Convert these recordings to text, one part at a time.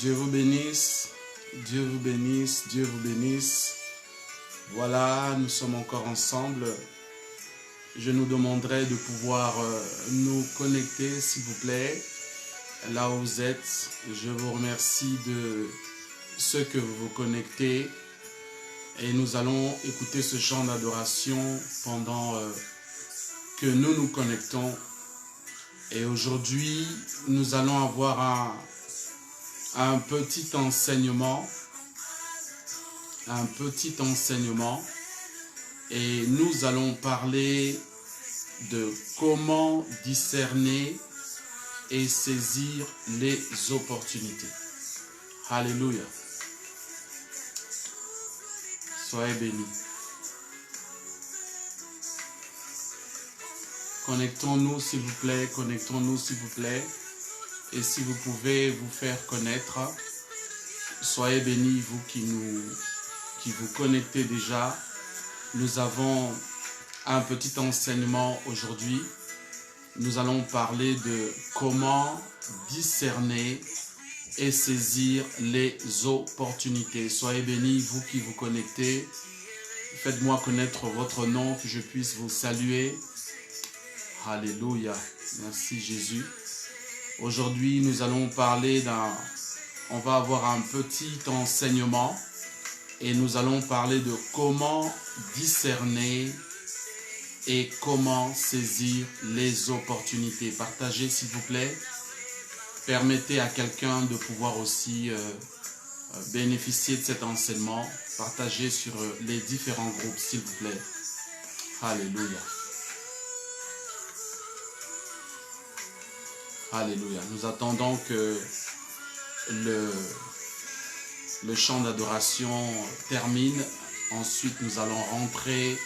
Dieu vous bénisse, Dieu vous bénisse, Dieu vous bénisse. Voilà, nous sommes encore ensemble. Je nous demanderai de pouvoir nous connecter, s'il vous plaît, là où vous êtes. Je vous remercie de ceux que vous vous connectez. Et nous allons écouter ce chant d'adoration pendant que nous nous connectons. Et aujourd'hui, nous allons avoir un petit enseignement. Et nous allons parler de comment discerner et saisir les opportunités. Alléluia. Soyez bénis. Connectons-nous s'il vous plaît, connectons-nous s'il vous plaît. Et si vous pouvez vous faire connaître, soyez bénis vous qui vous connectez déjà. Nous avons un petit enseignement aujourd'hui. Nous allons parler de comment discerner et saisir les opportunités. Soyez bénis, vous qui vous connectez. Faites-moi connaître votre nom, que je puisse vous saluer. Alléluia. Merci Jésus. Aujourd'hui, nous allons parler on va avoir un petit enseignement et nous allons parler de comment discerner et comment saisir les opportunités. Partagez s'il vous plaît. Permettez à quelqu'un de pouvoir aussi bénéficier de cet enseignement. Partagez sur les différents groupes s'il vous plaît. Alléluia. Alléluia. Nous attendons que le chant d'adoration termine. Ensuite, nous allons rentrer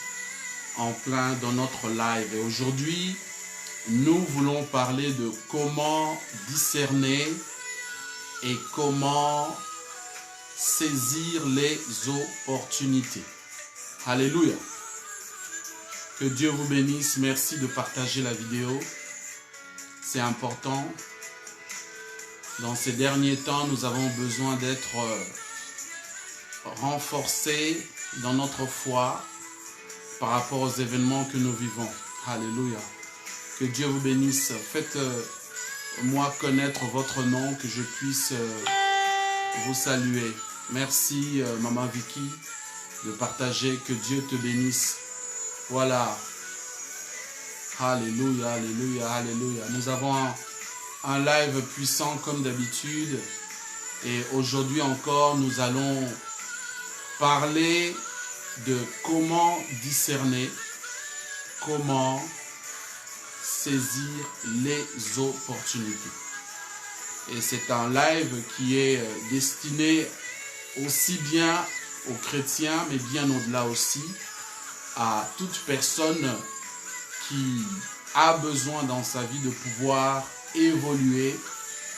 en plein dans notre live. Et aujourd'hui, nous voulons parler de comment discerner et comment saisir les opportunités. Alléluia. Que Dieu vous bénisse. Merci de partager la vidéo. C'est important. Dans ces derniers temps, nous avons besoin d'être renforcés dans notre foi par rapport aux événements que nous vivons. Alléluia. Que Dieu vous bénisse. Faites-moi connaître votre nom, que je puisse vous saluer. Merci, Maman Vicky, de partager. Que Dieu te bénisse. Voilà. Alléluia, alléluia, alléluia. Nous avons un live puissant comme d'habitude. Et aujourd'hui encore, nous allons parler de comment discerner, comment saisir les opportunités. Et c'est un live qui est destiné aussi bien aux chrétiens, mais bien au-delà aussi, à toute personne qui a besoin dans sa vie de pouvoir évoluer,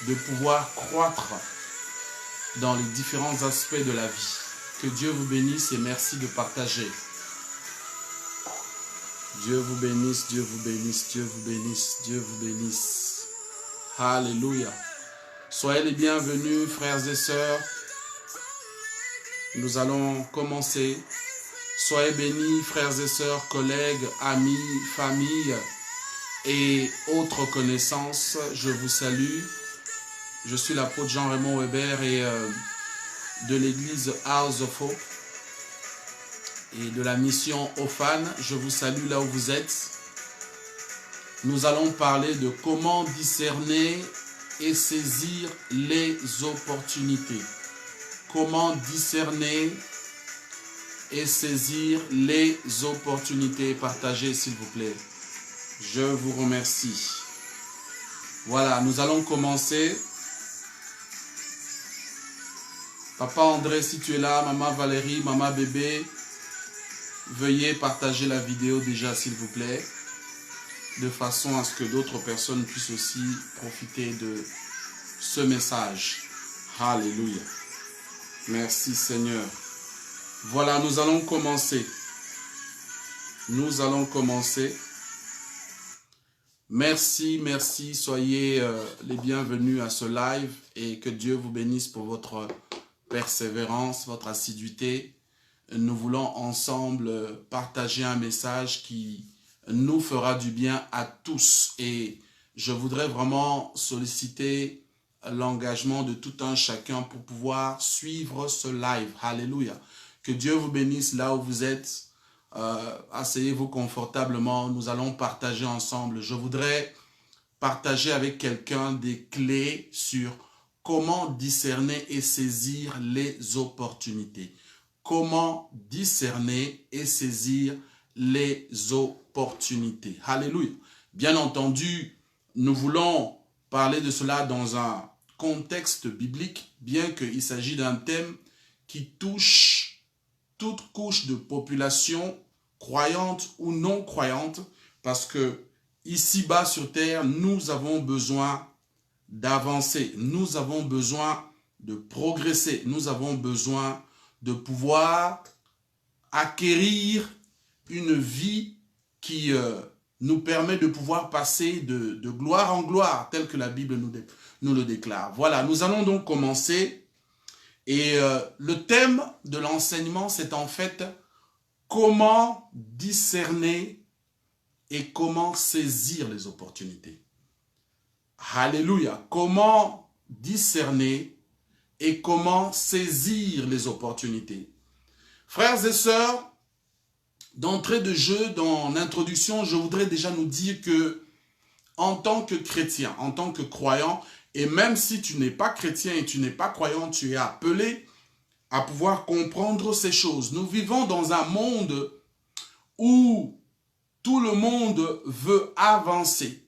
de pouvoir croître dans les différents aspects de la vie. Que Dieu vous bénisse et merci de partager. Dieu vous bénisse, Dieu vous bénisse, Dieu vous bénisse, Dieu vous bénisse. Alléluia. Soyez les bienvenus, frères et sœurs. Nous allons commencer. Soyez bénis, frères et sœurs, collègues, amis, familles et autres connaissances. Je vous salue. Je suis l'apôtre Jean-Raymond Weber et de l'église House of Hope et de la mission Ofan. Je vous salue là où vous êtes. Nous allons parler de comment discerner et saisir les opportunités. Comment discerner et saisir les opportunités. Partagez s'il vous plaît. Je vous remercie. Voilà, nous allons commencer. Papa André, si tu es là, Maman Valérie, Maman Bébé, veuillez partager la vidéo déjà s'il vous plaît, de façon à ce que d'autres personnes puissent aussi profiter de ce message. Alléluia. Merci Seigneur. Voilà, nous allons commencer. Nous allons commencer. Merci, merci. Soyez les bienvenus à ce live et que Dieu vous bénisse pour votre persévérance, votre assiduité. Nous voulons ensemble partager un message qui nous fera du bien à tous. Et je voudrais vraiment solliciter l'engagement de tout un chacun pour pouvoir suivre ce live. Alléluia. Que Dieu vous bénisse là où vous êtes. Asseyez-vous confortablement. Nous allons partager ensemble. Je voudrais partager avec quelqu'un des clés sur comment discerner et saisir les opportunités. Comment discerner et saisir les opportunités. Alléluia. Bien entendu, nous voulons parler de cela dans un contexte biblique, bien qu'il s'agisse d'un thème qui touche toute couche de population, croyante ou non croyante, parce que ici-bas sur terre, nous avons besoin d'avancer, nous avons besoin de progresser, nous avons besoin de pouvoir acquérir une vie qui nous permet de pouvoir passer de gloire en gloire, tel que la Bible nous le déclare. Voilà, nous allons donc commencer. Et le thème de l'enseignement, c'est en fait comment discerner et comment saisir les opportunités. Alléluia. Comment discerner et comment saisir les opportunités. Frères et sœurs, d'entrée de jeu, dans l'introduction, je voudrais déjà nous dire que en tant que chrétien, en tant que croyant, et même si tu n'es pas chrétien et tu n'es pas croyant, tu es appelé à pouvoir comprendre ces choses. Nous vivons dans un monde où tout le monde veut avancer.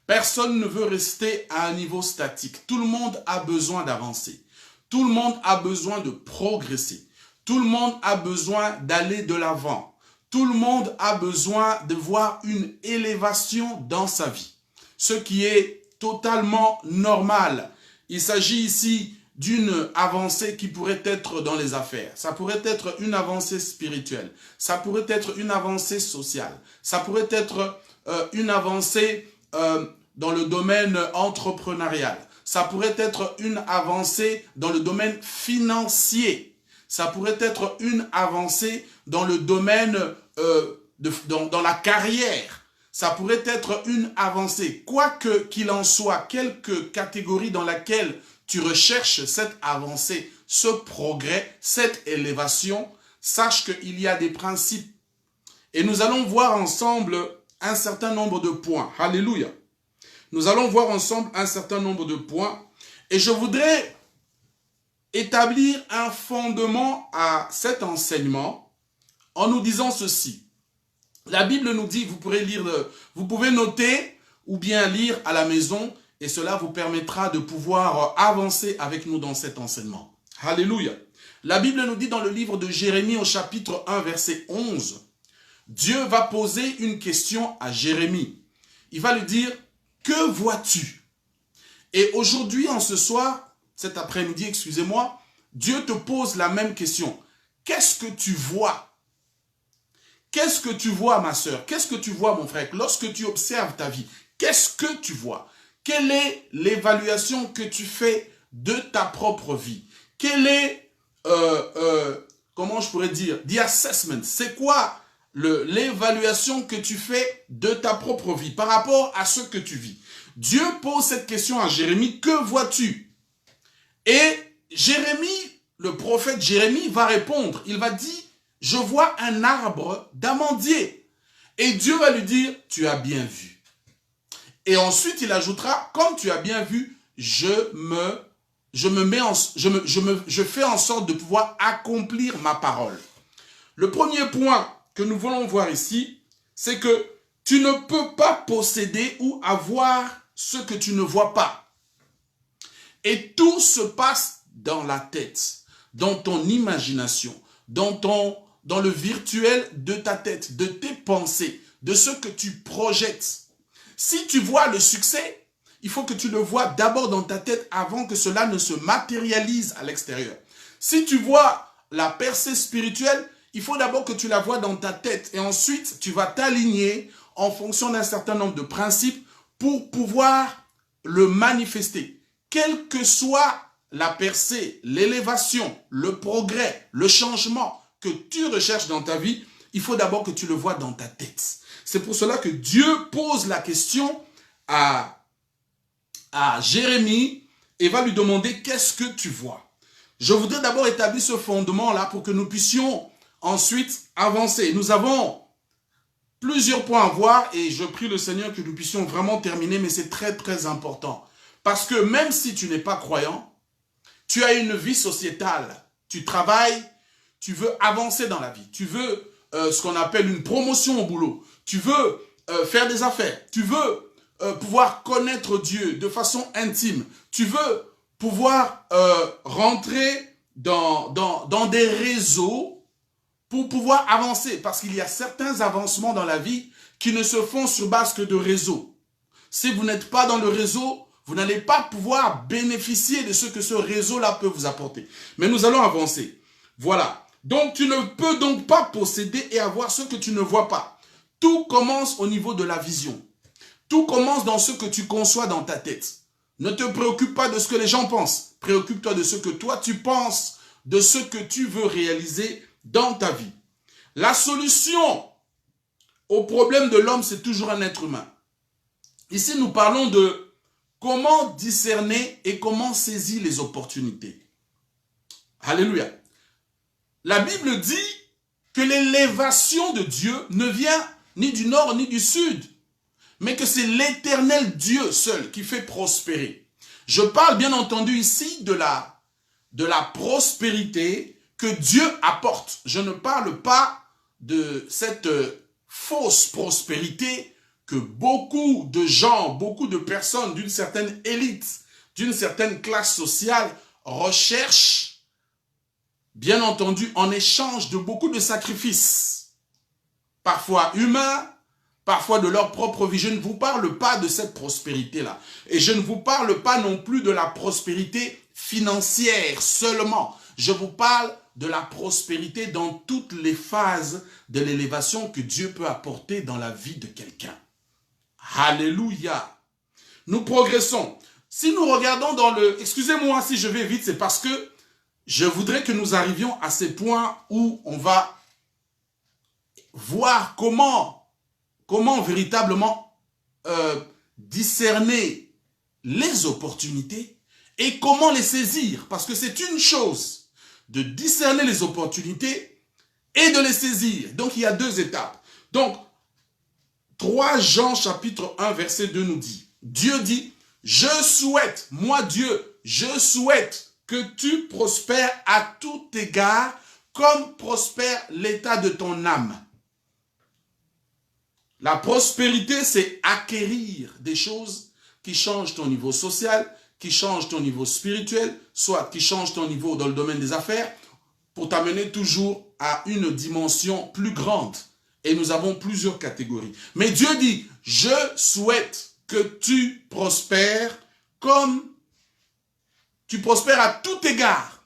Personne ne veut rester à un niveau statique. Tout le monde a besoin d'avancer. Tout le monde a besoin de progresser. Tout le monde a besoin d'aller de l'avant. Tout le monde a besoin de voir une élévation dans sa vie. Ce qui est totalement normal. Il s'agit ici d'une avancée qui pourrait être dans les affaires. Ça pourrait être une avancée spirituelle. Ça pourrait être une avancée sociale. Ça pourrait être une avancée dans le domaine entrepreneurial. Ça pourrait être une avancée dans le domaine financier. Ça pourrait être une avancée dans le domaine, dans la carrière. Ça pourrait être une avancée. Quoi qu'il en soit, quelque catégorie dans laquelle tu recherches cette avancée, ce progrès, cette élévation, sache qu'il y a des principes. Et nous allons voir ensemble un certain nombre de points. Alléluia. Nous allons voir ensemble un certain nombre de points. Et je voudrais établir un fondement à cet enseignement en nous disant ceci. La Bible nous dit, vous pouvez noter ou bien lire à la maison et cela vous permettra de pouvoir avancer avec nous dans cet enseignement. Alléluia. La Bible nous dit dans le livre de Jérémie au chapitre 1 verset 11, Dieu va poser une question à Jérémie. Il va lui dire, que vois-tu? Et aujourd'hui, en ce soir, cet après-midi, excusez-moi, Dieu te pose la même question. Qu'est-ce que tu vois? Qu'est-ce que tu vois, ma sœur? Qu'est-ce que tu vois, mon frère? Lorsque tu observes ta vie, qu'est-ce que tu vois? Quelle est l'évaluation que tu fais de ta propre vie? Quelle est, comment je pourrais dire, the assessment? C'est quoi l'évaluation que tu fais de ta propre vie par rapport à ce que tu vis? Dieu pose cette question à Jérémie, que vois-tu? Et Jérémie, le prophète Jérémie va répondre, il va dire, je vois un arbre d'amandier. Et Dieu va lui dire, tu as bien vu. Et ensuite il ajoutera, comme tu as bien vu, je fais en sorte de pouvoir accomplir ma parole. Le premier point que nous voulons voir ici, c'est que tu ne peux pas posséder ou avoir ce que tu ne vois pas. Et tout se passe dans la tête, dans ton imagination, dans le virtuel de ta tête, de tes pensées, de ce que tu projettes. Si tu vois le succès, il faut que tu le vois d'abord dans ta tête avant que cela ne se matérialise à l'extérieur. Si tu vois la percée spirituelle, il faut d'abord que tu la vois dans ta tête et ensuite tu vas t'aligner en fonction d'un certain nombre de principes pour pouvoir le manifester. Quelle que soit la percée, l'élévation, le progrès, le changement que tu recherches dans ta vie, il faut d'abord que tu le vois dans ta tête. C'est pour cela que Dieu pose la question à Jérémie et va lui demander qu'est-ce que tu vois. Je voudrais d'abord établir ce fondement-là pour que nous puissions ensuite avancer. Nous avons plusieurs points à voir et je prie le Seigneur que nous puissions vraiment terminer, mais c'est très très important. Parce que même si tu n'es pas croyant, tu as une vie sociétale, tu travailles, tu veux avancer dans la vie, tu veux ce qu'on appelle une promotion au boulot, tu veux faire des affaires, tu veux pouvoir connaître Dieu de façon intime, tu veux pouvoir rentrer dans des réseaux pour pouvoir avancer, parce qu'il y a certains avancements dans la vie qui ne se font sur base que de réseaux. Si vous n'êtes pas dans le réseau, vous n'allez pas pouvoir bénéficier de ce que ce réseau-là peut vous apporter. Mais nous allons avancer. Voilà. Donc, tu ne peux donc pas posséder et avoir ce que tu ne vois pas. Tout commence au niveau de la vision. Tout commence dans ce que tu conçois dans ta tête. Ne te préoccupe pas de ce que les gens pensent. Préoccupe-toi de ce que toi tu penses, de ce que tu veux réaliser dans ta vie. La solution au problème de l'homme, c'est toujours un être humain. Ici, nous parlons de comment discerner et comment saisir les opportunités. Alléluia. La Bible dit que l'élévation de Dieu ne vient ni du nord ni du sud, mais que c'est l'Éternel Dieu seul qui fait prospérer. Je parle bien entendu ici de la prospérité que Dieu apporte. Je ne parle pas de cette fausse prospérité que beaucoup de gens, beaucoup de personnes d'une certaine élite, d'une certaine classe sociale recherchent, bien entendu, en échange de beaucoup de sacrifices, parfois humains, parfois de leur propre vie. Je ne vous parle pas de cette prospérité-là. Et je ne vous parle pas non plus de la prospérité financière seulement. Je vous parle de la prospérité dans toutes les phases de l'élévation que Dieu peut apporter dans la vie de quelqu'un. Alléluia. Nous progressons. Si nous regardons dans le... Excusez-moi si je vais vite, c'est parce que je voudrais que nous arrivions à ces points où on va voir comment véritablement discerner les opportunités et comment les saisir. Parce que c'est une chose de discerner les opportunités et de les saisir. Donc, il y a deux étapes. Donc, 3 Jean chapitre 1 verset 2 nous dit, Dieu dit, je souhaite, moi Dieu, je souhaite que tu prospères à tout égard comme prospère l'état de ton âme. La prospérité, c'est acquérir des choses qui changent ton niveau social, qui changent ton niveau spirituel, soit qui changent ton niveau dans le domaine des affaires, pour t'amener toujours à une dimension plus grande. Et nous avons plusieurs catégories. Mais Dieu dit, je souhaite que tu prospères comme tu prospères à tout égard.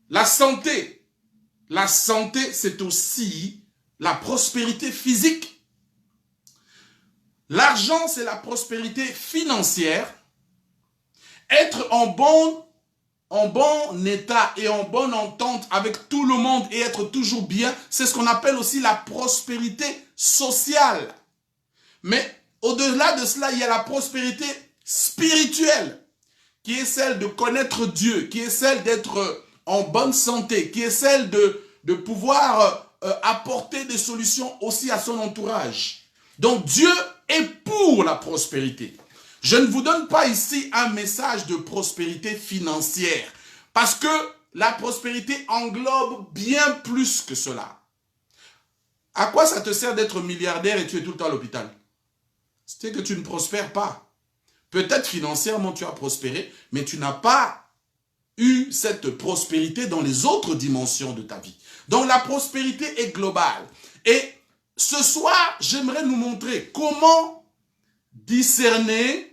La santé, c'est aussi la prospérité physique. L'argent, c'est la prospérité financière. Être en bon état et en bonne entente avec tout le monde et être toujours bien, c'est ce qu'on appelle aussi la prospérité sociale. Mais au-delà de cela, il y a la prospérité spirituelle, qui est celle de connaître Dieu, qui est celle d'être en bonne santé, qui est celle de pouvoir apporter des solutions aussi à son entourage. Donc Dieu est pour la prospérité. Je ne vous donne pas ici un message de prospérité financière, parce que la prospérité englobe bien plus que cela. À quoi ça te sert d'être milliardaire et tu es tout le temps à l'hôpital? C'est que tu ne prospères pas. Peut-être financièrement tu as prospéré, mais tu n'as pas eu cette prospérité dans les autres dimensions de ta vie. Donc la prospérité est globale. Et ce soir, j'aimerais nous montrer comment discerner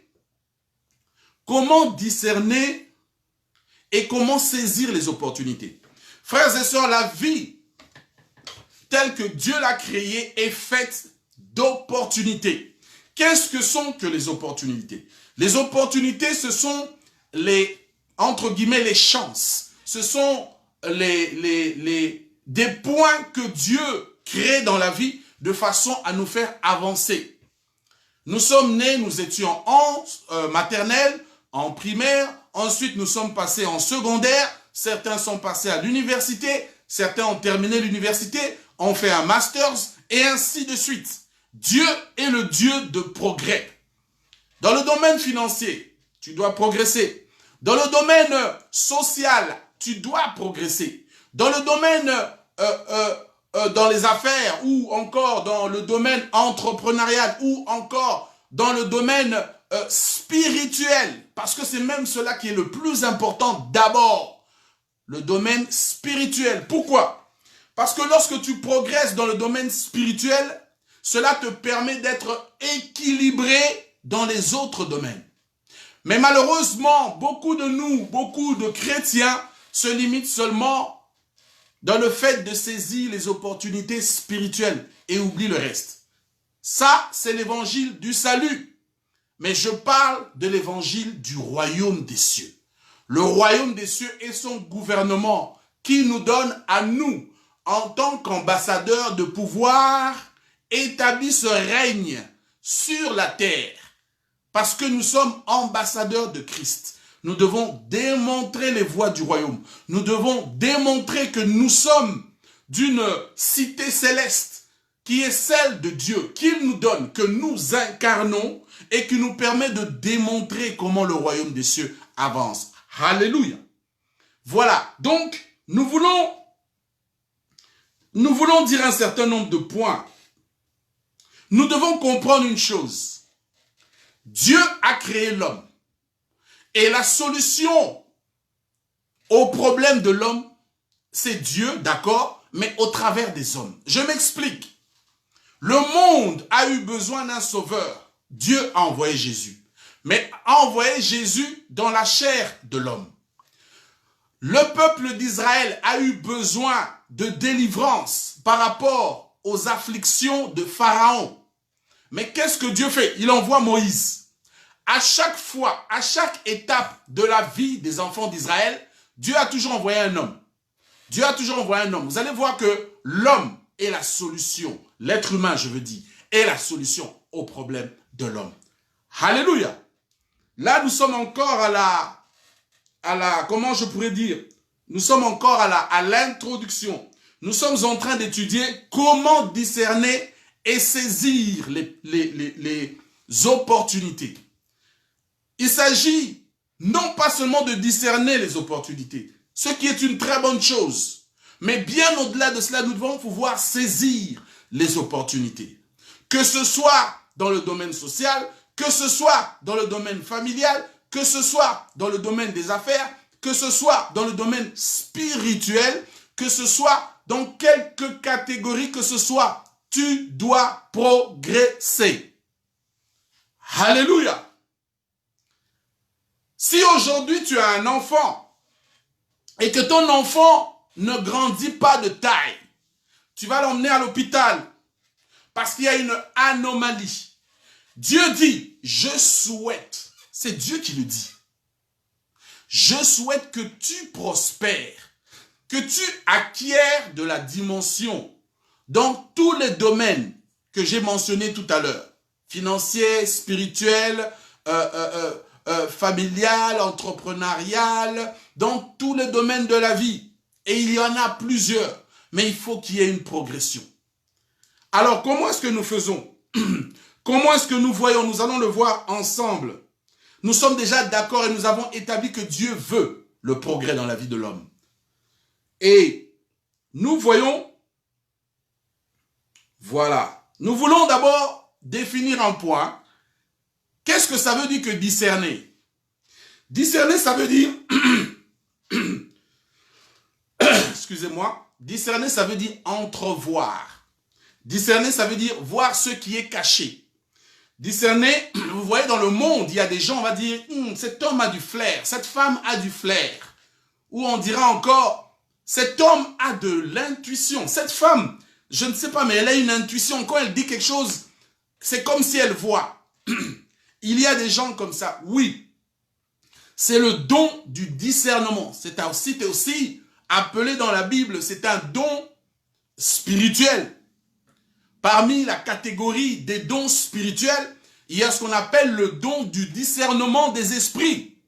et comment saisir les opportunités. Frères et sœurs, la vie telle que Dieu l'a créée est faite d'opportunités. Qu'est-ce que sont que les opportunités? Les opportunités, ce sont les, entre guillemets, les chances. Ce sont des points que Dieu crée dans la vie de façon à nous faire avancer. Nous sommes nés, nous étions en maternelle, en primaire, ensuite nous sommes passés en secondaire, certains sont passés à l'université, certains ont terminé l'université, ont fait un master's, et ainsi de suite. Dieu est le Dieu de progrès. Dans le domaine financier, tu dois progresser. Dans le domaine social, tu dois progresser. Dans le domaine, dans les affaires, ou encore dans le domaine entrepreneurial, ou encore dans le domaine spirituel, parce que c'est même cela qui est le plus important d'abord, le domaine spirituel. Pourquoi? Parce que lorsque tu progresses dans le domaine spirituel, cela te permet d'être équilibré dans les autres domaines. Mais malheureusement, beaucoup de nous, beaucoup de chrétiens se limitent seulement dans le fait de saisir les opportunités spirituelles et oublient le reste. Ça, c'est l'évangile du salut. Mais je parle de l'évangile du royaume des cieux. Le royaume des cieux est son gouvernement qui nous donne à nous, en tant qu'ambassadeurs, de pouvoir établir ce règne sur la terre. Parce que nous sommes ambassadeurs de Christ. Nous devons démontrer les voies du royaume. Nous devons démontrer que nous sommes d'une cité céleste qui est celle de Dieu, qu'il nous donne, que nous incarnons et qui nous permet de démontrer comment le royaume des cieux avance. Alléluia. Voilà, donc nous voulons dire un certain nombre de points. Nous devons comprendre une chose. Dieu a créé l'homme. Et la solution au problème de l'homme, c'est Dieu, d'accord, mais au travers des hommes. Je m'explique. Le monde a eu besoin d'un sauveur. Dieu a envoyé Jésus. Mais a envoyé Jésus dans la chair de l'homme. Le peuple d'Israël a eu besoin de délivrance par rapport aux afflictions de Pharaon. Mais qu'est-ce que Dieu fait? Il envoie Moïse. À chaque fois, à chaque étape de la vie des enfants d'Israël, Dieu a toujours envoyé un homme. Dieu a toujours envoyé un homme. Vous allez voir que l'homme est la solution. L'être humain, je veux dire, est la solution au problème de l'homme. Alléluia. Là, nous sommes encore comment je pourrais dire? Nous sommes encore à l'introduction. Nous sommes en train d'étudier comment discerner et saisir les opportunités. Il s'agit non pas seulement de discerner les opportunités, ce qui est une très bonne chose, mais bien au-delà de cela, nous devons pouvoir saisir les opportunités. Que ce soit dans le domaine social, que ce soit dans le domaine familial, que ce soit dans le domaine des affaires, que ce soit dans le domaine spirituel, que ce soit dans quelque catégorie que ce soit, tu dois progresser. Alléluia. Si aujourd'hui tu as un enfant et que ton enfant ne grandit pas de taille, tu vas l'emmener à l'hôpital parce qu'il y a une anomalie. Dieu dit, je souhaite, c'est Dieu qui le dit, je souhaite que tu prospères, que tu acquières de la dimension dans tous les domaines que j'ai mentionnés tout à l'heure, financier, spirituel, familial, entrepreneurial, dans tous les domaines de la vie. Et il y en a plusieurs, mais il faut qu'il y ait une progression. Alors, comment est-ce que nous faisons? Comment est-ce que nous voyons? Nous allons le voir ensemble. Nous sommes déjà d'accord et nous avons établi que Dieu veut le progrès dans la vie de l'homme. Et nous voyons, voilà, nous voulons d'abord définir un point. Qu'est-ce que ça veut dire que discerner? Discerner, ça veut dire, excusez-moi, discerner, ça veut dire entrevoir. Discerner, ça veut dire voir ce qui est caché. Discerner, vous voyez dans le monde, il y a des gens, on va dire, cet homme a du flair, cette femme a du flair. Ou on dira encore, cet homme a de l'intuition. Cette femme, je ne sais pas, mais elle a une intuition. Quand elle dit quelque chose, c'est comme si elle voit. il y a des gens comme ça, oui. C'est le don du discernement. C'est aussi appelé dans la Bible, c'est un don spirituel. Parmi la catégorie des dons spirituels, il y a ce qu'on appelle le don du discernement des esprits,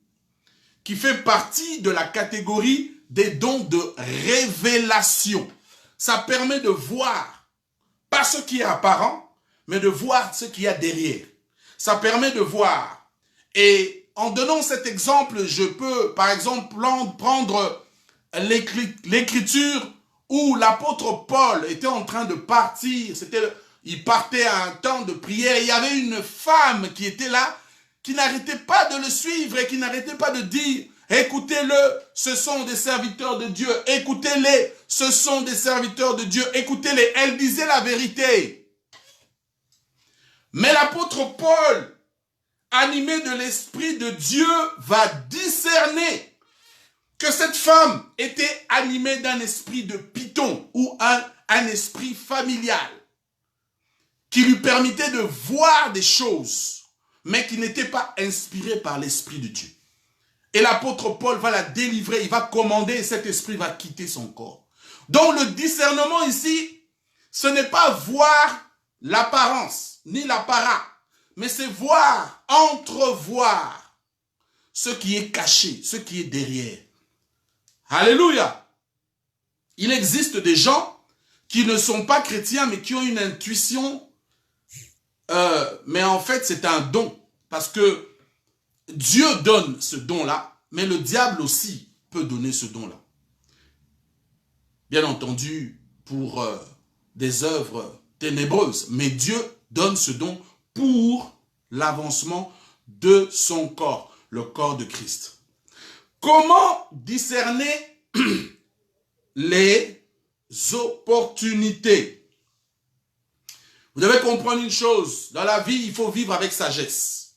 qui fait partie de la catégorie des dons de révélation. Ça permet de voir, pas ce qui est apparent, mais de voir ce qu'il y a derrière. Ça permet de voir. Et en donnant cet exemple, je peux, par exemple, prendre l'écriture où l'apôtre Paul était en train de partir. Il partait à un temps de prière. Il y avait une femme qui était là, qui n'arrêtait pas de le suivre et qui n'arrêtait pas de dire: écoutez-le, ce sont des serviteurs de Dieu. Écoutez-les, ce sont des serviteurs de Dieu. Écoutez-les. Elle disait la vérité. Mais l'apôtre Paul, animé de l'Esprit de Dieu, va discerner que cette femme était animée d'un esprit de python ou un esprit familial qui lui permettait de voir des choses, mais qui n'était pas inspiré par l'Esprit de Dieu. Et l'apôtre Paul va la délivrer, il va commander et cet esprit va quitter son corps. Donc le discernement ici, ce n'est pas voir l'apparence, ni l'apparat, mais c'est voir, entrevoir ce qui est caché, ce qui est derrière. Alléluia! Il existe des gens qui ne sont pas chrétiens, mais qui ont une intuition, mais en fait c'est un don, parce que Dieu donne ce don-là, mais le diable aussi peut donner ce don-là. Bien entendu, pour des œuvres ténébreuses, mais Dieu donne ce don pour l'avancement de son corps, le corps de Christ. Comment discerner les opportunités? Vous devez comprendre une chose, dans la vie, il faut vivre avec sagesse.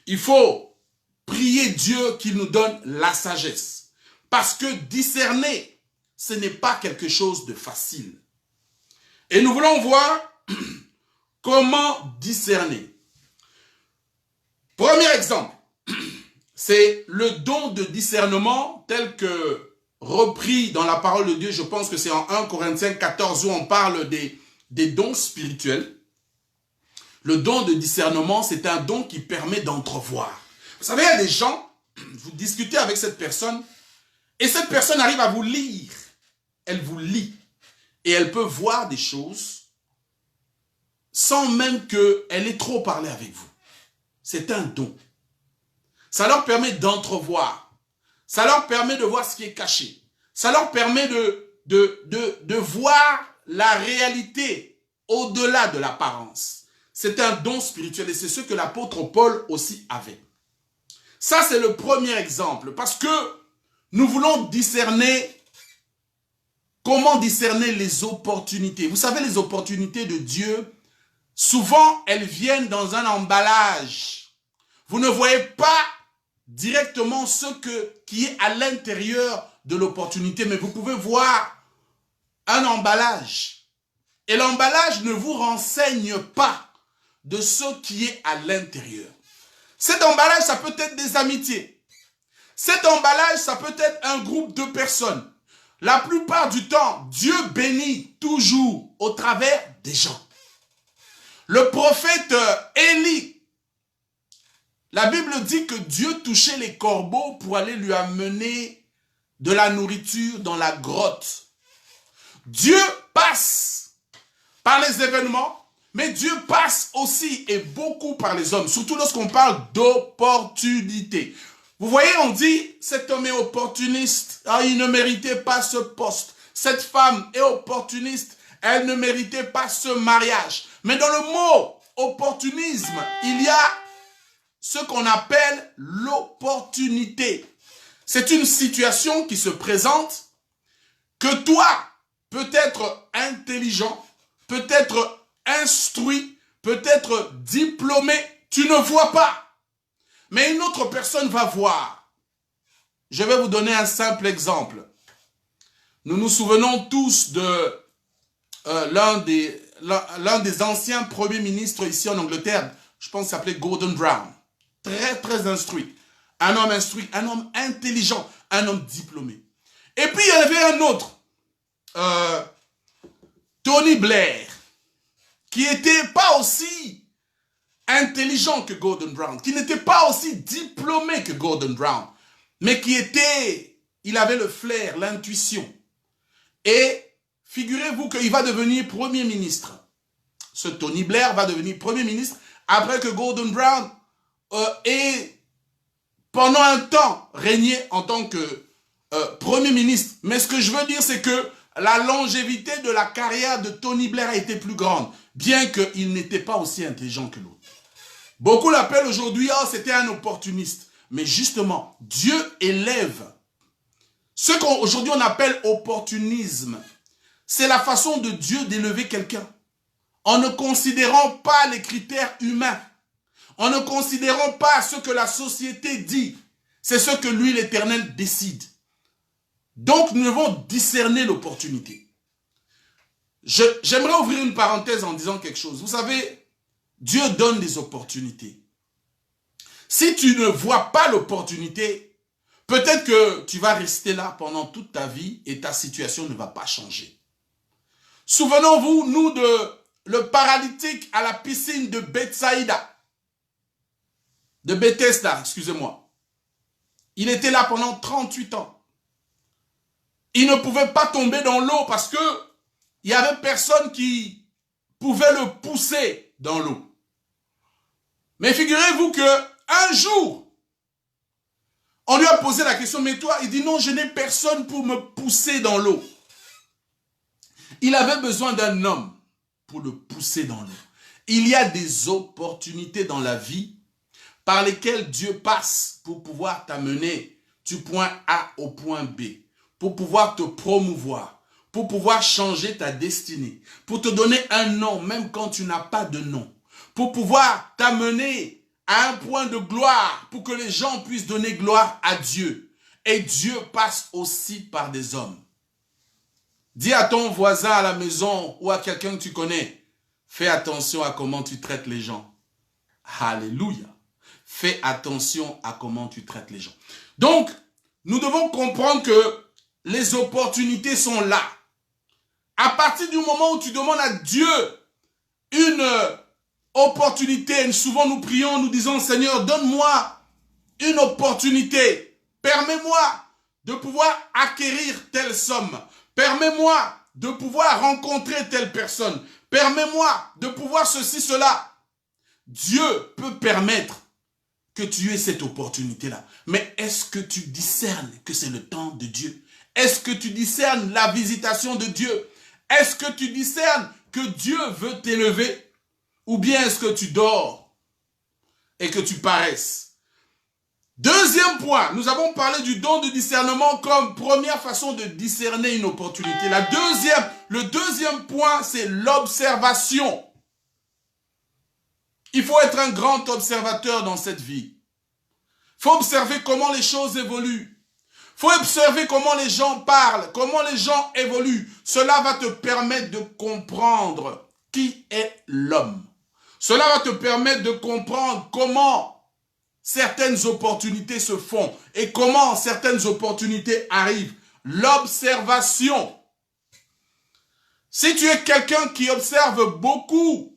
Il faut prier Dieu qu'il nous donne la sagesse. Parce que discerner, ce n'est pas quelque chose de facile. Et nous voulons voir comment discerner. Premier exemple, c'est le don de discernement tel que repris dans la parole de Dieu. Je pense que c'est en 1 Corinthiens 14 où on parle des dons spirituels. Le don de discernement, c'est un don qui permet d'entrevoir. Vous savez, il y a des gens, vous discutez avec cette personne, et cette personne arrive à vous lire. Elle vous lit. Et elle peut voir des choses sans même qu'elle ait trop parlé avec vous. C'est un don. Ça leur permet d'entrevoir. Ça leur permet de voir ce qui est caché. Ça leur permet de voir la réalité au-delà de l'apparence. C'est un don spirituel et c'est ce que l'apôtre Paul aussi avait. Ça, c'est le premier exemple parce que nous voulons discerner, comment discerner les opportunités. Vous savez, les opportunités de Dieu, souvent, elles viennent dans un emballage. Vous ne voyez pas directement ce qui est à l'intérieur de l'opportunité, mais vous pouvez voir un emballage. Et l'emballage ne vous renseigne pas de ce qui est à l'intérieur. Cet emballage, ça peut être des amitiés. Cet emballage, ça peut être un groupe de personnes. La plupart du temps, Dieu bénit toujours au travers des gens. Le prophète Élie, la Bible dit que Dieu touchait les corbeaux pour aller lui amener de la nourriture dans la grotte. Dieu passe par les événements, mais Dieu passe aussi et beaucoup par les hommes, surtout lorsqu'on parle d'opportunité. Vous voyez, on dit, cet homme est opportuniste, il ne méritait pas ce poste. Cette femme est opportuniste, elle ne méritait pas ce mariage. Mais dans le mot opportunisme, il y a ce qu'on appelle l'opportunité. C'est une situation qui se présente que toi, peut-être intelligent, peut-être instruit, peut-être diplômé, tu ne vois pas. Mais une autre personne va voir. Je vais vous donner un simple exemple. Nous nous souvenons tous de l'un des anciens premiers ministres ici en Angleterre, je pense qu'il s'appelait Gordon Brown. Très, très instruit. Un homme instruit, un homme intelligent, un homme diplômé. Et puis, il y avait un autre, Tony Blair, qui n'était pas aussi intelligent que Gordon Brown, qui n'était pas aussi diplômé que Gordon Brown, mais il avait le flair, l'intuition. Et figurez-vous qu'il va devenir Premier ministre. Ce Tony Blair va devenir Premier ministre après que Gordon Brown ait pendant un temps régné en tant que Premier ministre. Mais ce que je veux dire, c'est que la longévité de la carrière de Tony Blair a été plus grande, bien qu'il n'était pas aussi intelligent que l'autre. Beaucoup l'appellent aujourd'hui, oh, c'était un opportuniste. Mais justement, Dieu élève ce qu'aujourd'hui on appelle opportunisme. C'est la façon de Dieu d'élever quelqu'un. En ne considérant pas les critères humains. En ne considérant pas ce que la société dit. C'est ce que lui, l'Éternel, décide. Donc, nous devons discerner l'opportunité. J'aimerais ouvrir une parenthèse en disant quelque chose. Vous savez, Dieu donne des opportunités. Si tu ne vois pas l'opportunité, peut-être que tu vas rester là pendant toute ta vie et ta situation ne va pas changer. Souvenons-vous, nous, de le paralytique à la piscine de Bethsaïda. De Bethesda, excusez-moi. Il était là pendant 38 ans. Il ne pouvait pas tomber dans l'eau parce que il y avait personne qui pouvait le pousser dans l'eau. Mais figurez-vous que un jour, on lui a posé la question, mais toi, il dit non, je n'ai personne pour me pousser dans l'eau. Il avait besoin d'un homme pour le pousser dans l'eau. Il y a des opportunités dans la vie par lesquelles Dieu passe pour pouvoir t'amener du point A au point B, pour pouvoir te promouvoir, pour pouvoir changer ta destinée, pour te donner un nom même quand tu n'as pas de nom, pour pouvoir t'amener à un point de gloire, pour que les gens puissent donner gloire à Dieu. Et Dieu passe aussi par des hommes. Dis à ton voisin à la maison ou à quelqu'un que tu connais, fais attention à comment tu traites les gens. Alléluia. Fais attention à comment tu traites les gens. Donc, nous devons comprendre que les opportunités sont là. À partir du moment où tu demandes à Dieu une opportunité, souvent nous prions, nous disons, Seigneur, donne-moi une opportunité. Permets-moi de pouvoir acquérir telle somme. Permets-moi de pouvoir rencontrer telle personne. Permets-moi de pouvoir ceci, cela. Dieu peut permettre que tu aies cette opportunité-là. Mais est-ce que tu discernes que c'est le temps de Dieu? Est-ce que tu discernes la visitation de Dieu? Est-ce que tu discernes que Dieu veut t'élever? Ou bien est-ce que tu dors et que tu paresses? Deuxième point, nous avons parlé du don de discernement comme première façon de discerner une opportunité. Le deuxième point, c'est l'observation. Il faut être un grand observateur dans cette vie. Il faut observer comment les choses évoluent. Il faut observer comment les gens parlent, comment les gens évoluent. Cela va te permettre de comprendre qui est l'homme. Cela va te permettre de comprendre comment certaines opportunités se font et comment certaines opportunités arrivent. L'observation. Si tu es quelqu'un qui observe beaucoup,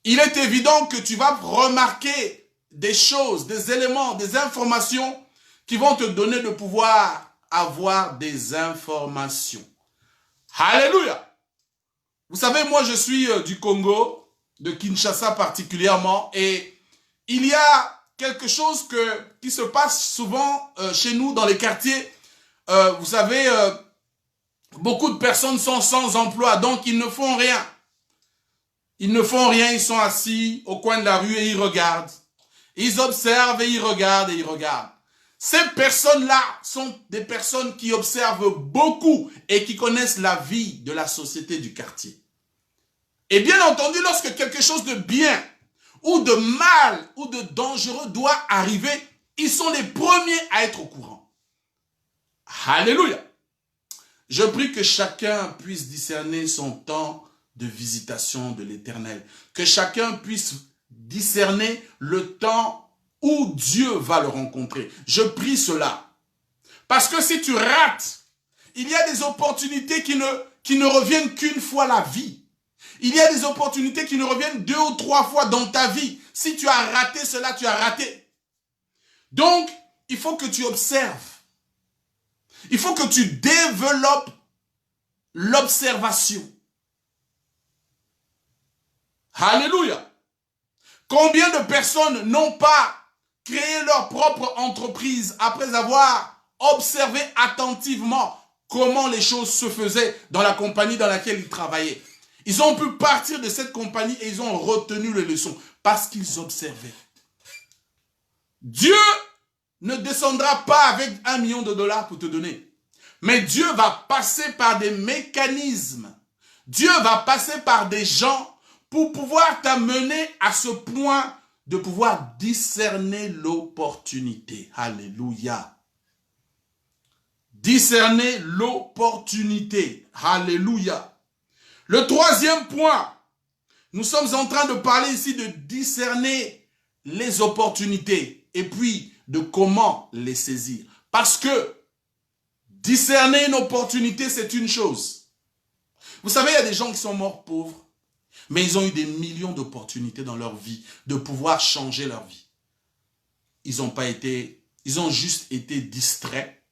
il est évident que tu vas remarquer des choses, des éléments, des informations qui vont te donner de pouvoir avoir des informations. Alléluia! Vous savez, moi je suis du Congo, de Kinshasa particulièrement, et il y a quelque chose qui se passe souvent chez nous dans les quartiers. Vous savez, beaucoup de personnes sont sans emploi, donc ils ne font rien. Ils ne font rien, ils sont assis au coin de la rue et ils regardent. Ils observent et ils regardent et ils regardent. Ces personnes-là sont des personnes qui observent beaucoup et qui connaissent la vie de la société du quartier. Et bien entendu, lorsque quelque chose de bien ou de mal ou de dangereux doit arriver, ils sont les premiers à être au courant. Alléluia! Je prie que chacun puisse discerner son temps de visitation de l'Éternel. Que chacun puisse discerner le temps où Dieu va le rencontrer. Je prie cela. Parce que si tu rates, il y a des opportunités qui ne reviennent qu'une fois la vie. Il y a des opportunités qui ne reviennent 2 ou 3 fois dans ta vie. Si tu as raté cela, tu as raté. Donc, il faut que tu observes. Il faut que tu développes l'observation. Alléluia. Combien de personnes n'ont pas créé leur propre entreprise après avoir observé attentivement comment les choses se faisaient dans la compagnie dans laquelle ils travaillaient. Ils ont pu partir de cette compagnie et ils ont retenu les leçons parce qu'ils observaient. Dieu ne descendra pas avec $1 million pour te donner. Mais Dieu va passer par des mécanismes. Dieu va passer par des gens pour pouvoir t'amener à ce point de pouvoir discerner l'opportunité. Alléluia. Discerner l'opportunité. Alléluia. Le troisième point, nous sommes en train de parler ici de discerner les opportunités et puis de comment les saisir. Parce que discerner une opportunité, c'est une chose. Vous savez, il y a des gens qui sont morts pauvres, mais ils ont eu des millions d'opportunités dans leur vie de pouvoir changer leur vie. Ils ont juste été distraits.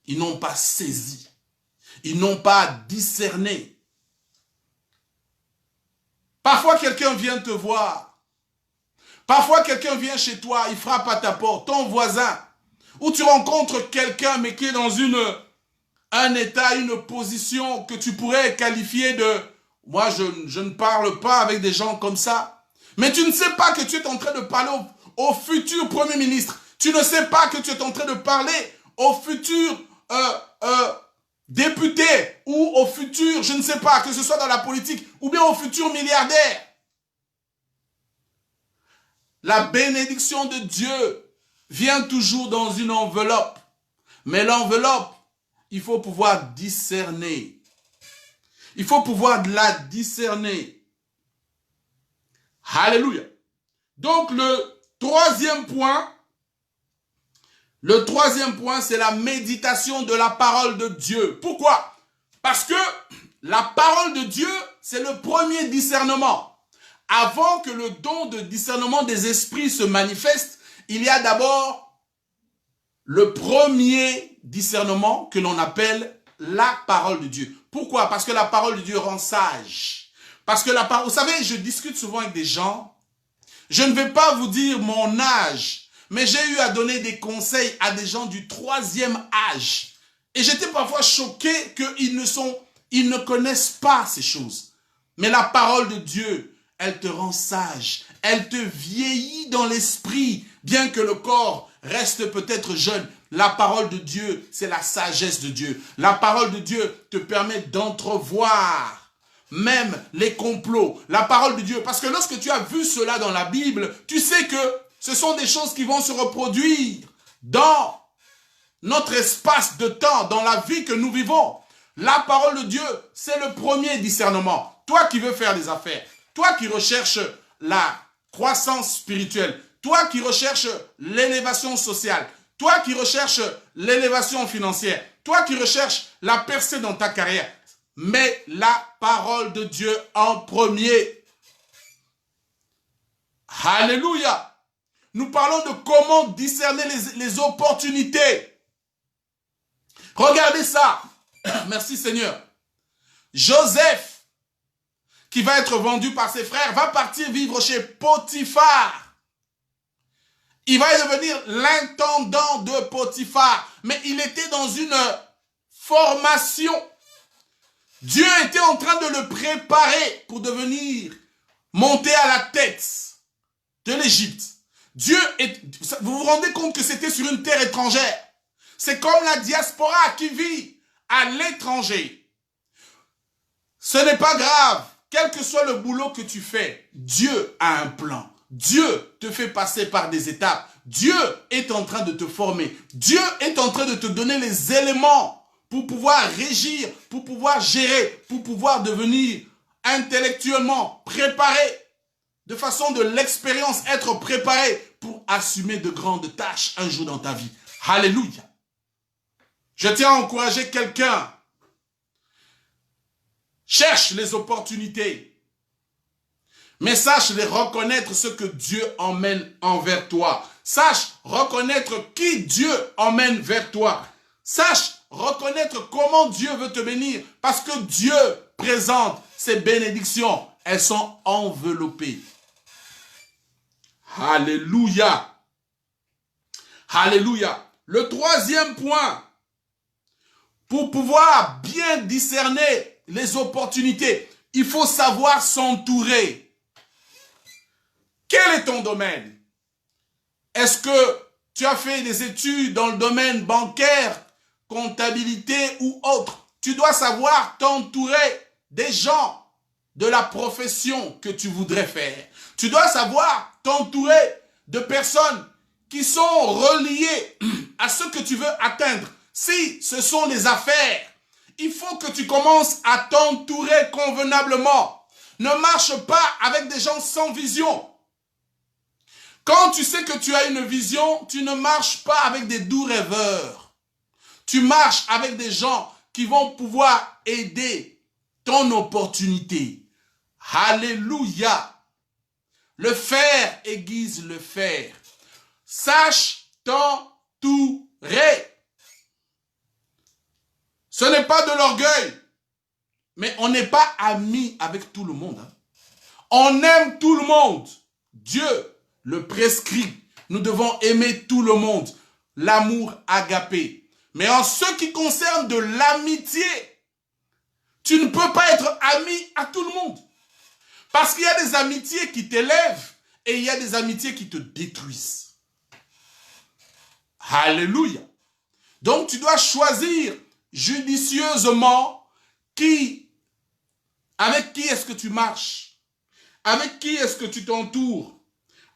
Ils n'ont pas saisi. Ils n'ont pas discerné. Parfois, quelqu'un vient te voir. Parfois, quelqu'un vient chez toi, il frappe à ta porte, ton voisin. Ou tu rencontres quelqu'un, mais qui est dans un état, une position que tu pourrais qualifier de... Moi, je ne parle pas avec des gens comme ça. Mais tu ne sais pas que tu es en train de parler au futur Premier ministre. Tu ne sais pas que tu es en train de parler au futur député ou au futur, je ne sais pas, que ce soit dans la politique ou bien au futur milliardaire. La bénédiction de Dieu vient toujours dans une enveloppe. Mais l'enveloppe, il faut pouvoir discerner. Il faut pouvoir la discerner. Alléluia. Donc le troisième point, c'est la méditation de la parole de Dieu. Pourquoi? Parce que la parole de Dieu, c'est le premier discernement. Avant que le don de discernement des esprits se manifeste, il y a d'abord le premier discernement que l'on appelle la parole de Dieu. Pourquoi? Parce que la parole de Dieu rend sage. Parce que la parole, vous savez, je discute souvent avec des gens. Je ne vais pas vous dire mon âge, mais j'ai eu à donner des conseils à des gens du 3e âge. Et j'étais parfois choqué qu'ils ne connaissent pas ces choses. Mais la parole de Dieu, elle te rend sage. Elle te vieillit dans l'esprit, bien que le corps reste peut-être jeune. La parole de Dieu, c'est la sagesse de Dieu. La parole de Dieu te permet d'entrevoir même les complots. La parole de Dieu, parce que lorsque tu as vu cela dans la Bible, tu sais que ce sont des choses qui vont se reproduire dans notre espace de temps, dans la vie que nous vivons. La parole de Dieu, c'est le premier discernement. Toi qui veux faire des affaires, toi qui recherches la croissance spirituelle, toi qui recherches l'élévation sociale, toi qui recherches l'élévation financière, toi qui recherches la percée dans ta carrière, mets la parole de Dieu en premier. Alléluia. Nous parlons de comment discerner les opportunités. Regardez ça. Merci Seigneur. Joseph, qui va être vendu par ses frères, va partir vivre chez Potiphar. Il va devenir l'intendant de Potiphar. Mais il était dans une formation. Dieu était en train de le préparer pour monter à la tête de l'Égypte. Vous vous rendez compte que c'était sur une terre étrangère. C'est comme la diaspora qui vit à l'étranger. Ce n'est pas grave. Quel que soit le boulot que tu fais, Dieu a un plan. Dieu te fait passer par des étapes. Dieu est en train de te former. Dieu est en train de te donner les éléments pour pouvoir régir, pour pouvoir gérer, pour pouvoir devenir intellectuellement préparé, de façon de l'expérience, être préparé pour assumer de grandes tâches un jour dans ta vie. Alléluia. Je tiens à encourager quelqu'un. Cherche les opportunités, mais sache les reconnaître ce que Dieu emmène envers toi. Sache reconnaître qui Dieu emmène vers toi. Sache reconnaître comment Dieu veut te bénir, parce que Dieu présente ses bénédictions. Elles sont enveloppées. Alléluia. Alléluia. Le troisième point, pour pouvoir bien discerner les opportunités, il faut savoir s'entourer. Quel est ton domaine? Est-ce que tu as fait des études dans le domaine bancaire, comptabilité ou autre? Tu dois savoir t'entourer des gens de la profession que tu voudrais faire. Tu dois savoir t'entourer de personnes qui sont reliées à ce que tu veux atteindre. Si ce sont les affaires, il faut que tu commences à t'entourer convenablement. Ne marche pas avec des gens sans vision. Quand tu sais que tu as une vision, tu ne marches pas avec des doux rêveurs. Tu marches avec des gens qui vont pouvoir aider ton opportunité. Alléluia. Le fer aiguise le fer. Sache t'entourer. Ce n'est pas de l'orgueil, mais on n'est pas amis avec tout le monde. On aime tout le monde. Dieu le prescrit. Nous devons aimer tout le monde. L'amour agapé. Mais en ce qui concerne de l'amitié, tu ne peux pas être ami à tout le monde. Parce qu'il y a des amitiés qui t'élèvent et il y a des amitiés qui te détruisent. Alléluia. Donc tu dois choisir judicieusement avec qui est-ce que tu marches, avec qui est-ce que tu t'entoures,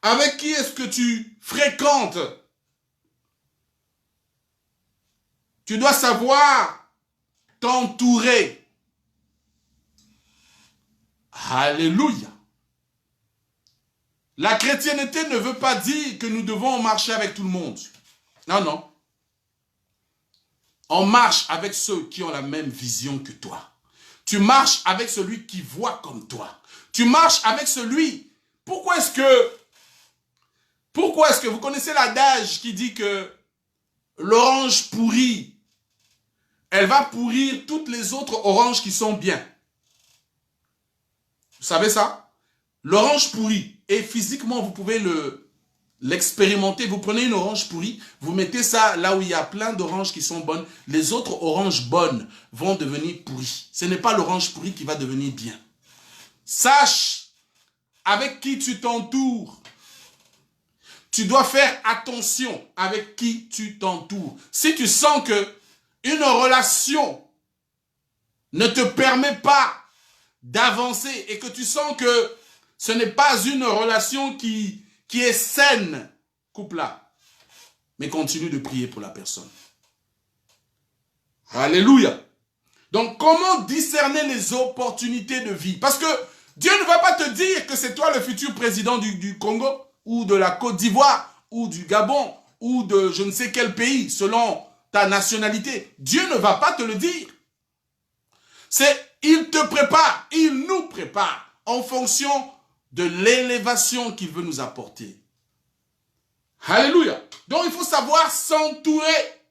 avec qui est-ce que tu fréquentes. Tu dois savoir t'entourer. Alléluia. La chrétienté ne veut pas dire que nous devons marcher avec tout le monde. Non, non. On marche avec ceux qui ont la même vision que toi. Tu marches avec celui qui voit comme toi. Tu marches avec celui... Pourquoi est-ce que vous connaissez l'adage qui dit que l'orange pourrie, elle va pourrir toutes les autres oranges qui sont bien. Vous savez ça? L'orange pourrie, et physiquement vous pouvez l'expérimenter. Vous prenez une orange pourrie, vous mettez ça là où il y a plein d'oranges qui sont bonnes. Les autres oranges bonnes vont devenir pourries. Ce n'est pas l'orange pourrie qui va devenir bien. Sache avec qui tu t'entoures. Tu dois faire attention avec qui tu t'entoures. Si tu sens que une relation ne te permet pas d'avancer et que tu sens que ce n'est pas une relation qui est saine, coupe-la. Mais continue de prier pour la personne. Alléluia. Donc, comment discerner les opportunités de vie? Parce que Dieu ne va pas te dire que c'est toi le futur président du Congo, ou de la Côte d'Ivoire, ou du Gabon, ou de je ne sais quel pays, selon ta nationalité. Dieu ne va pas te le dire. Il te prépare, il nous prépare en fonction de l'élévation qu'il veut nous apporter. Alléluia. Donc il faut savoir s'entourer.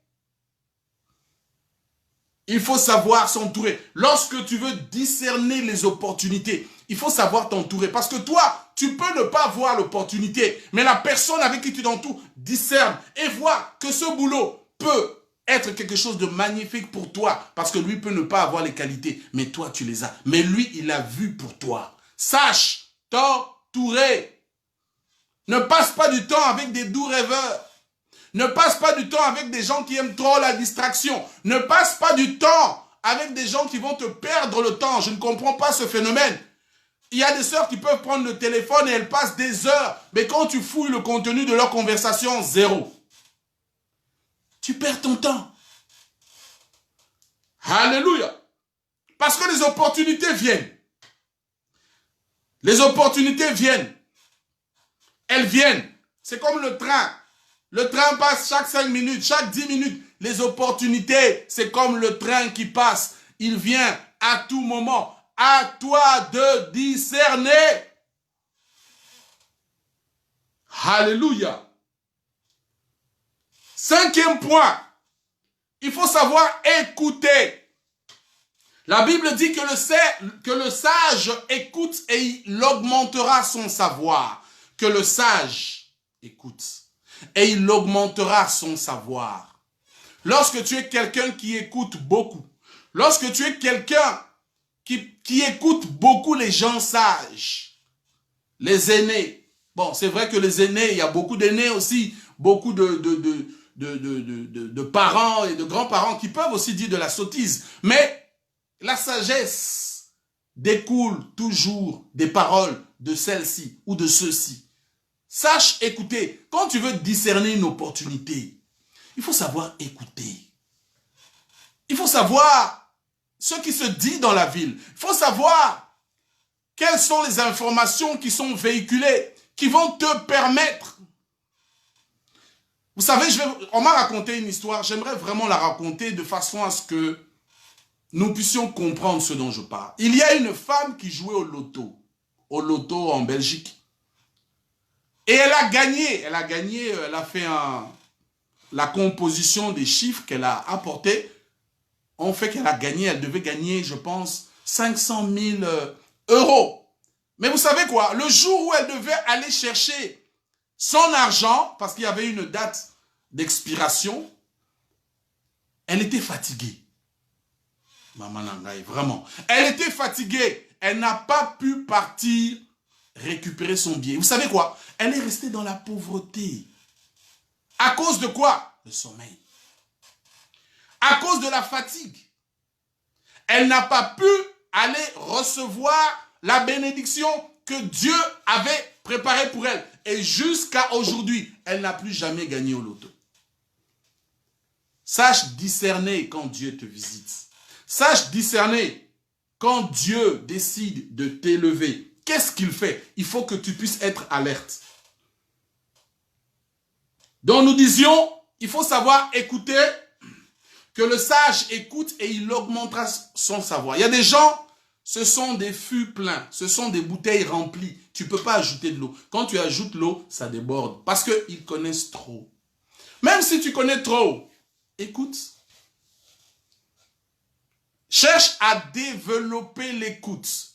Il faut savoir s'entourer. Lorsque tu veux discerner les opportunités, il faut savoir t'entourer. Parce que toi, tu peux ne pas voir l'opportunité, mais la personne avec qui tu t'entoures discerne et voit que ce boulot peut être quelque chose de magnifique pour toi. Parce que lui peut ne pas avoir les qualités, mais toi tu les as. Mais lui, il a vu pour toi. Sache t'entourer. Ne passe pas du temps avec des doux rêveurs. Ne passe pas du temps avec des gens qui aiment trop la distraction. Ne passe pas du temps avec des gens qui vont te perdre le temps. Je ne comprends pas ce phénomène. Il y a des sœurs qui peuvent prendre le téléphone et elles passent des heures. Mais quand tu fouilles le contenu de leur conversation, zéro. Tu perds ton temps. Alléluia. Parce que les opportunités viennent. Les opportunités viennent. Elles viennent. C'est comme le train. Le train passe chaque 5 minutes, chaque 10 minutes. Les opportunités, c'est comme le train qui passe. Il vient à tout moment. À toi de discerner. Alléluia. 5e point. Il faut savoir écouter. La Bible dit que le sage écoute et il augmentera son savoir. Que le sage écoute et il augmentera son savoir. Lorsque tu es quelqu'un qui écoute beaucoup, lorsque tu es quelqu'un qui écoute beaucoup les gens sages, les aînés. Bon, c'est vrai que les aînés, il y a beaucoup d'aînés aussi, beaucoup de parents et de grands-parents qui peuvent aussi dire de la sottise. Mais la sagesse découle toujours des paroles de celle-ci ou de ceux-ci. Sache écouter. Quand tu veux discerner une opportunité, il faut savoir écouter. Il faut savoir ce qui se dit dans la ville. Il faut savoir quelles sont les informations qui sont véhiculées, qui vont te permettre. Vous savez, on m'a raconté une histoire, j'aimerais vraiment la raconter de façon à ce que nous puissions comprendre ce dont je parle. Il y a une femme qui jouait au loto en Belgique. Et elle a gagné, elle a fait la composition des chiffres qu'elle a apportés. En fait qu'elle a gagné, elle devait gagner, je pense, 500 000 euros. Mais vous savez quoi? Le jour où elle devait aller chercher son argent, parce qu'il y avait une date d'expiration, elle était fatiguée. Maman Nangaï, vraiment. Elle était fatiguée. Elle n'a pas pu partir récupérer son billet. Vous savez quoi? Elle est restée dans la pauvreté. À cause de quoi? Le sommeil. À cause de la fatigue. Elle n'a pas pu aller recevoir la bénédiction que Dieu avait préparée pour elle. Et jusqu'à aujourd'hui, elle n'a plus jamais gagné au loto. Sache discerner quand Dieu te visite. Sache discerner quand Dieu décide de t'élever. Qu'est-ce qu'il fait? Il faut que tu puisses être alerte. Donc nous disions, il faut savoir écouter, que le sage écoute et il augmentera son savoir. Il y a des gens, ce sont des fûts pleins, ce sont des bouteilles remplies. Tu ne peux pas ajouter de l'eau. Quand tu ajoutes l'eau, ça déborde parce qu'ils connaissent trop. Même si tu connais trop, écoute. Cherche à développer l'écoute.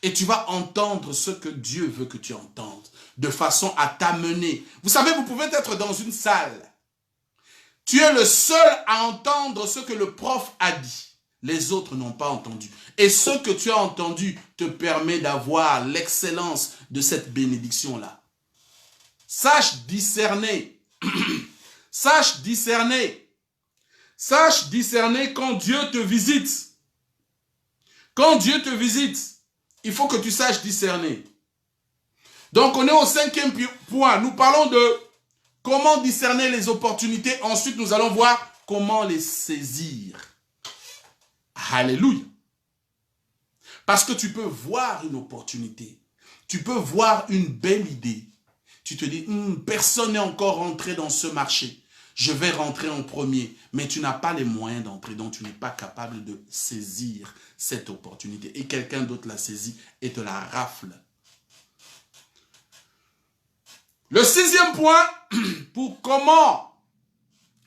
Et tu vas entendre ce que Dieu veut que tu entendes, de façon à t'amener. Vous savez, vous pouvez être dans une salle. Tu es le seul à entendre ce que le prof a dit. Les autres n'ont pas entendu. Et ce que tu as entendu te permet d'avoir l'excellence de cette bénédiction-là. Sache discerner. Sache discerner. Sache discerner quand Dieu te visite. Quand Dieu te visite, il faut que tu saches discerner. Donc, on est au 5e point. Nous parlons de comment discerner les opportunités. Ensuite, nous allons voir comment les saisir. Alléluia. Parce que tu peux voir une opportunité. Tu peux voir une belle idée. Tu te dis, personne n'est encore rentré dans ce marché. Je vais rentrer en premier. Mais tu n'as pas les moyens d'entrer. Donc, tu n'es pas capable de saisir cette opportunité. Et quelqu'un d'autre la saisit et te la rafle. Le 6e point, pour comment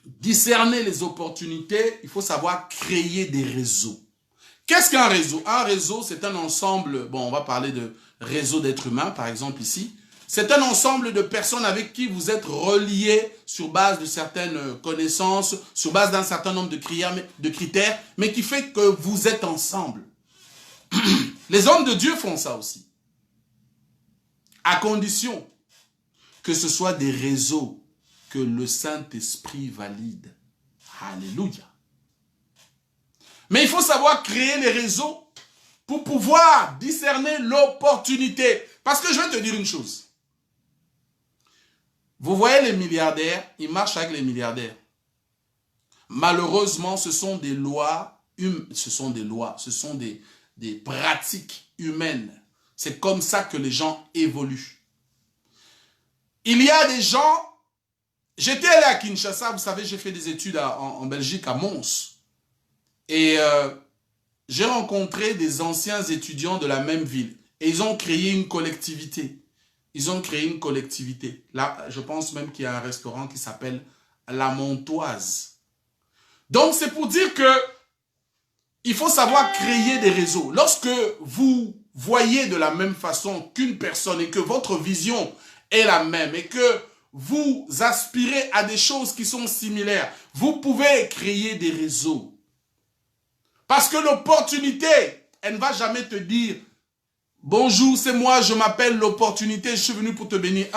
discerner les opportunités, il faut savoir créer des réseaux. Qu'est-ce qu'un réseau? Un réseau, c'est un ensemble, bon, on va parler de réseau d'êtres humains, par exemple ici. C'est un ensemble de personnes avec qui vous êtes reliés sur base de certaines connaissances, sur base d'un certain nombre de critères, mais qui fait que vous êtes ensemble. Les hommes de Dieu font ça aussi. À condition que ce soit des réseaux que le Saint-Esprit valide. Alléluia. Mais il faut savoir créer les réseaux pour pouvoir discerner l'opportunité. Parce que je vais te dire une chose. Vous voyez les milliardaires, ils marchent avec les milliardaires. Malheureusement, ce sont des pratiques humaines. C'est comme ça que les gens évoluent. Il y a des gens... J'étais allé à Kinshasa, vous savez, j'ai fait des études en Belgique, à Mons. Et j'ai rencontré des anciens étudiants de la même ville. Et ils ont créé une collectivité. Ils ont créé une collectivité. Là, je pense même qu'il y a un restaurant qui s'appelle La Montoise. Donc, c'est pour dire que il faut savoir créer des réseaux. Lorsque vous voyez de la même façon qu'une personne et que votre vision est la même et que vous aspirez à des choses qui sont similaires, vous pouvez créer des réseaux. Parce que l'opportunité, elle ne va jamais te dire « Bonjour, c'est moi, je m'appelle l'opportunité, je suis venu pour te bénir. »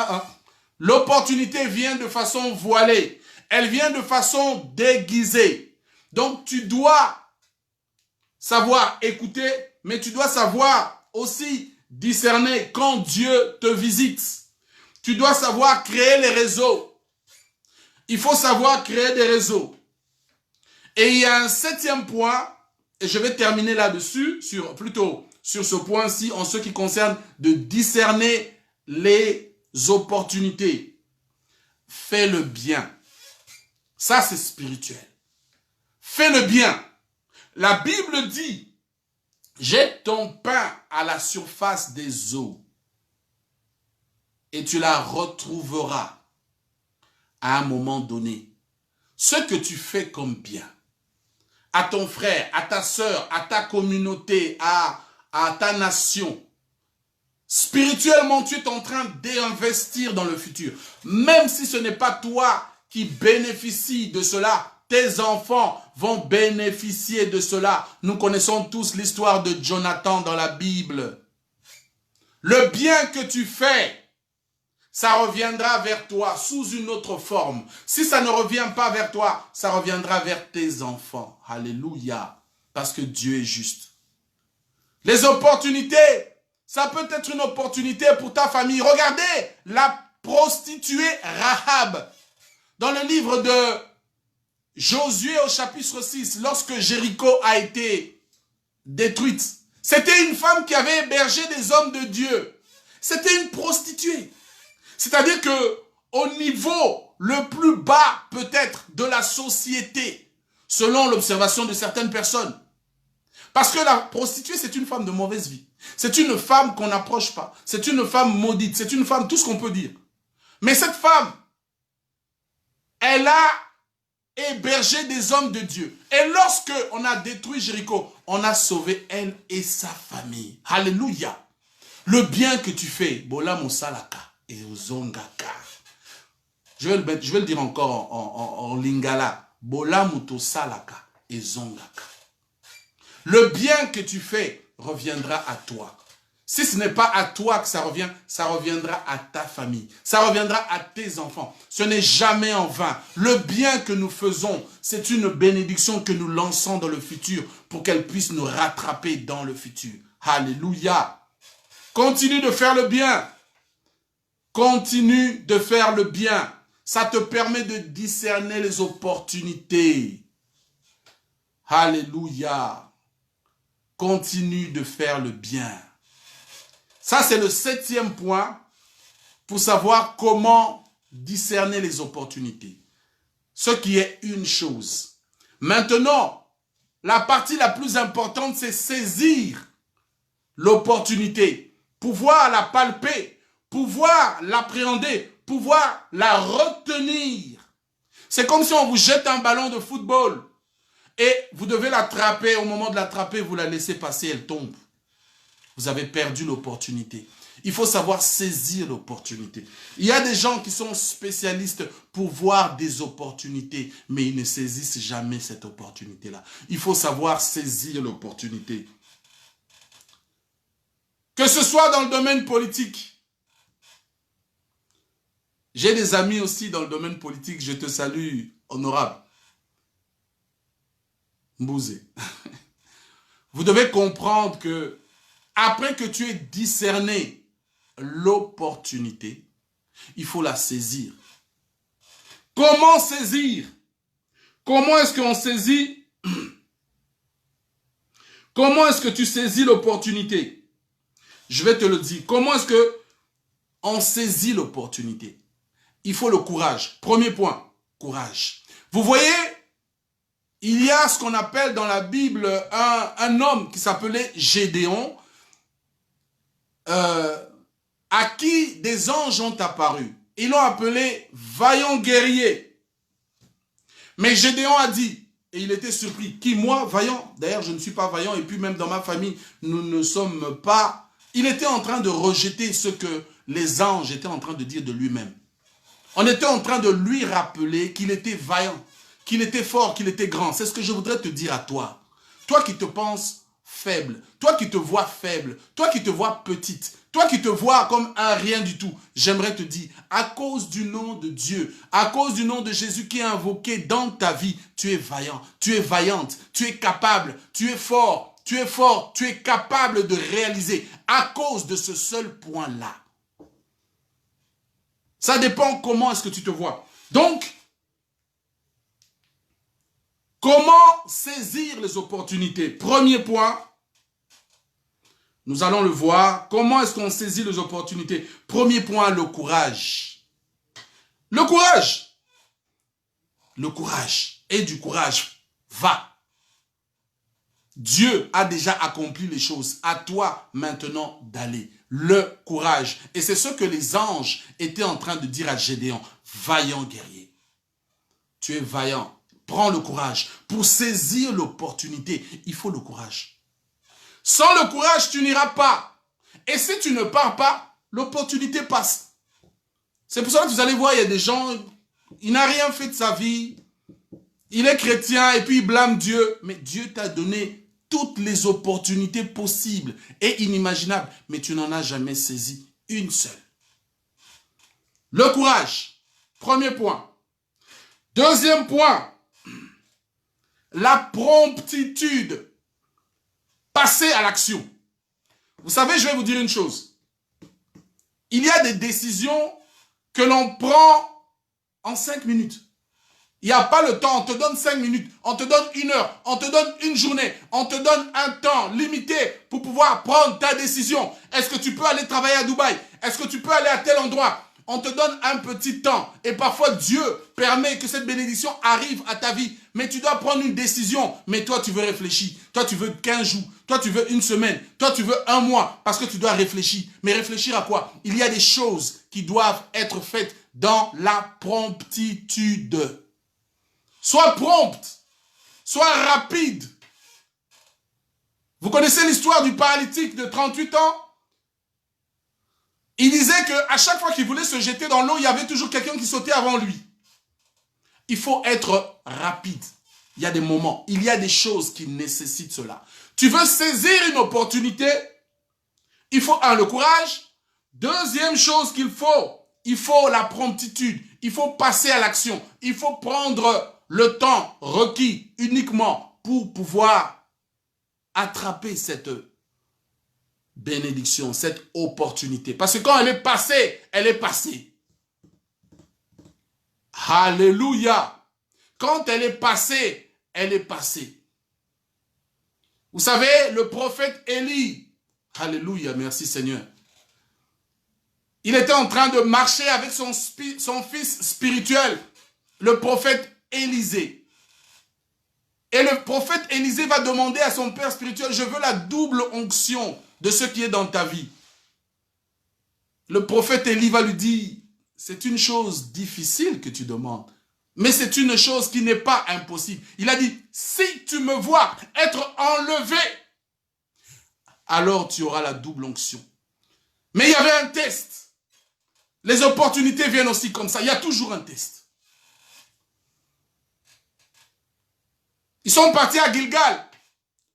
L'opportunité vient de façon voilée. Elle vient de façon déguisée. Donc, tu dois savoir écouter, mais tu dois savoir aussi discerner quand Dieu te visite. Tu dois savoir créer les réseaux. Il faut savoir créer des réseaux. Et il y a un 7e point, et je vais terminer là-dessus, plutôt sur ce point-ci, en ce qui concerne de discerner les opportunités. Fais le bien. Ça, c'est spirituel. Fais le bien. La Bible dit, jette ton pain à la surface des eaux et tu la retrouveras à un moment donné. Ce que tu fais comme bien à ton frère, à ta sœur, à ta communauté, à ta nation, spirituellement, tu es en train d'investir dans le futur. Même si ce n'est pas toi qui bénéficie de cela, tes enfants vont bénéficier de cela. Nous connaissons tous l'histoire de Jonathan dans la Bible. Le bien que tu fais, ça reviendra vers toi sous une autre forme. Si ça ne revient pas vers toi, ça reviendra vers tes enfants. Alléluia. Parce que Dieu est juste. Les opportunités, ça peut être une opportunité pour ta famille. Regardez la prostituée Rahab. Dans le livre de Josué au chapitre 6, lorsque Jéricho a été détruite, c'était une femme qui avait hébergé des hommes de Dieu. C'était une prostituée. C'est-à-dire que au niveau le plus bas peut-être de la société, selon l'observation de certaines personnes. Parce que la prostituée, c'est une femme de mauvaise vie. C'est une femme qu'on n'approche pas. C'est une femme maudite. C'est une femme, tout ce qu'on peut dire. Mais cette femme, elle a hébergé des hommes de Dieu. Et lorsque on a détruit Jéricho, on a sauvé elle et sa famille. Alléluia. Le bien que tu fais, Bola Mosalaka et Ozongaka. Je vais le dire encore en lingala. Bola Mutosalaka et Zongaka. Le bien que tu fais reviendra à toi. Si ce n'est pas à toi que ça revient, ça reviendra à ta famille. Ça reviendra à tes enfants. Ce n'est jamais en vain. Le bien que nous faisons, c'est une bénédiction que nous lançons dans le futur pour qu'elle puisse nous rattraper dans le futur. Alléluia. Continue de faire le bien. Continue de faire le bien. Ça te permet de discerner les opportunités. Alléluia. Continue de faire le bien. Ça, c'est le 7e point pour savoir comment discerner les opportunités. Ce qui est une chose. Maintenant, la partie la plus importante, c'est saisir l'opportunité, pouvoir la palper, pouvoir l'appréhender, pouvoir la retenir. C'est comme si on vous jette un ballon de football et vous devez l'attraper. Au moment de l'attraper, vous la laissez passer, elle tombe. Vous avez perdu l'opportunité. Il faut savoir saisir l'opportunité. Il y a des gens qui sont spécialistes pour voir des opportunités, mais ils ne saisissent jamais cette opportunité-là. Il faut savoir saisir l'opportunité. Que ce soit dans le domaine politique. J'ai des amis aussi dans le domaine politique. Je te salue, honorable. Mbouzé. Vous devez comprendre que après que tu aies discerné l'opportunité, il faut la saisir. Comment saisir? Comment est-ce qu'on saisit? Comment est-ce que tu saisis l'opportunité? Je vais te le dire. Comment est-ce que on saisit l'opportunité? Il faut le courage. Premier point, courage. Vous voyez, il y a ce qu'on appelle dans la Bible un homme qui s'appelait Gédéon, à qui des anges ont apparu. Ils l'ont appelé vaillant guerrier. Mais Gédéon a dit, et il était surpris, qui moi, vaillant? D'ailleurs, je ne suis pas vaillant, et puis même dans ma famille, nous ne sommes pas... Il était en train de rejeter ce que les anges étaient en train de dire de lui-même. On était en train de lui rappeler qu'il était vaillant, qu'il était fort, qu'il était grand. C'est ce que je voudrais te dire à toi. Toi qui te penses faible, toi qui te vois faible, toi qui te vois petite, toi qui te vois comme un rien du tout, j'aimerais te dire, à cause du nom de Dieu, à cause du nom de Jésus qui est invoqué dans ta vie, tu es vaillant, tu es vaillante, tu es capable, tu es fort, tu es fort, tu es capable de réaliser à cause de ce seul point-là. Ça dépend comment est-ce que tu te vois. Donc, comment saisir les opportunités? Premier point, nous allons le voir. Comment est-ce qu'on saisit les opportunités? Premier point, le courage. Le courage. Le courage. Et du courage. Va. Dieu a déjà accompli les choses. À toi maintenant d'aller. Le courage. Et c'est ce que les anges étaient en train de dire à Gédéon. Vaillant guerrier. Tu es vaillant. Prends le courage. Pour saisir l'opportunité, il faut le courage. Sans le courage, tu n'iras pas. Et si tu ne pars pas, l'opportunité passe. C'est pour ça que vous allez voir, il y a des gens, il n'a rien fait de sa vie. Il est chrétien et puis il blâme Dieu. Mais Dieu t'a donné toutes les opportunités possibles et inimaginables. Mais tu n'en as jamais saisi une seule. Le courage. Premier point. Deuxième point. La promptitude. Passer à l'action. Vous savez, je vais vous dire une chose. Il y a des décisions que l'on prend en 5 minutes. Il n'y a pas le temps, on te donne 5 minutes, on te donne 1 heure, on te donne une journée, on te donne un temps limité pour pouvoir prendre ta décision. Est-ce que tu peux aller travailler à Dubaï? Est-ce que tu peux aller à tel endroit? On te donne un petit temps. Et parfois, Dieu permet que cette bénédiction arrive à ta vie. Mais tu dois prendre une décision. Mais toi, tu veux réfléchir. Toi, tu veux 15 jours. Toi, tu veux une semaine. Toi, tu veux 1 mois. Parce que tu dois réfléchir. Mais réfléchir à quoi? Il y a des choses qui doivent être faites dans la promptitude. Sois prompte. Sois rapide. Vous connaissez l'histoire du paralytique de 38 ans? Il disait qu'à chaque fois qu'il voulait se jeter dans l'eau, il y avait toujours quelqu'un qui sautait avant lui. Il faut être rapide. Il y a des moments, il y a des choses qui nécessitent cela. Tu veux saisir une opportunité, il faut le courage. Deuxième chose qu'il faut, il faut la promptitude. Il faut passer à l'action. Il faut prendre le temps requis uniquement pour pouvoir attraper cette bénédiction, cette opportunité. Parce que quand elle est passée, elle est passée. Alléluia. Quand elle est passée, elle est passée. Vous savez, le prophète Élie, alléluia, merci Seigneur. Il était en train de marcher avec son fils spirituel, le prophète Élisée. Et le prophète Élisée va demander à son père spirituel, je veux la double onction de ce qui est dans ta vie. Le prophète Élie va lui dire, c'est une chose difficile que tu demandes, mais c'est une chose qui n'est pas impossible. Il a dit, si tu me vois être enlevé, alors tu auras la double onction. Mais il y avait un test. Les opportunités viennent aussi comme ça. Il y a toujours un test. Ils sont partis à Gilgal.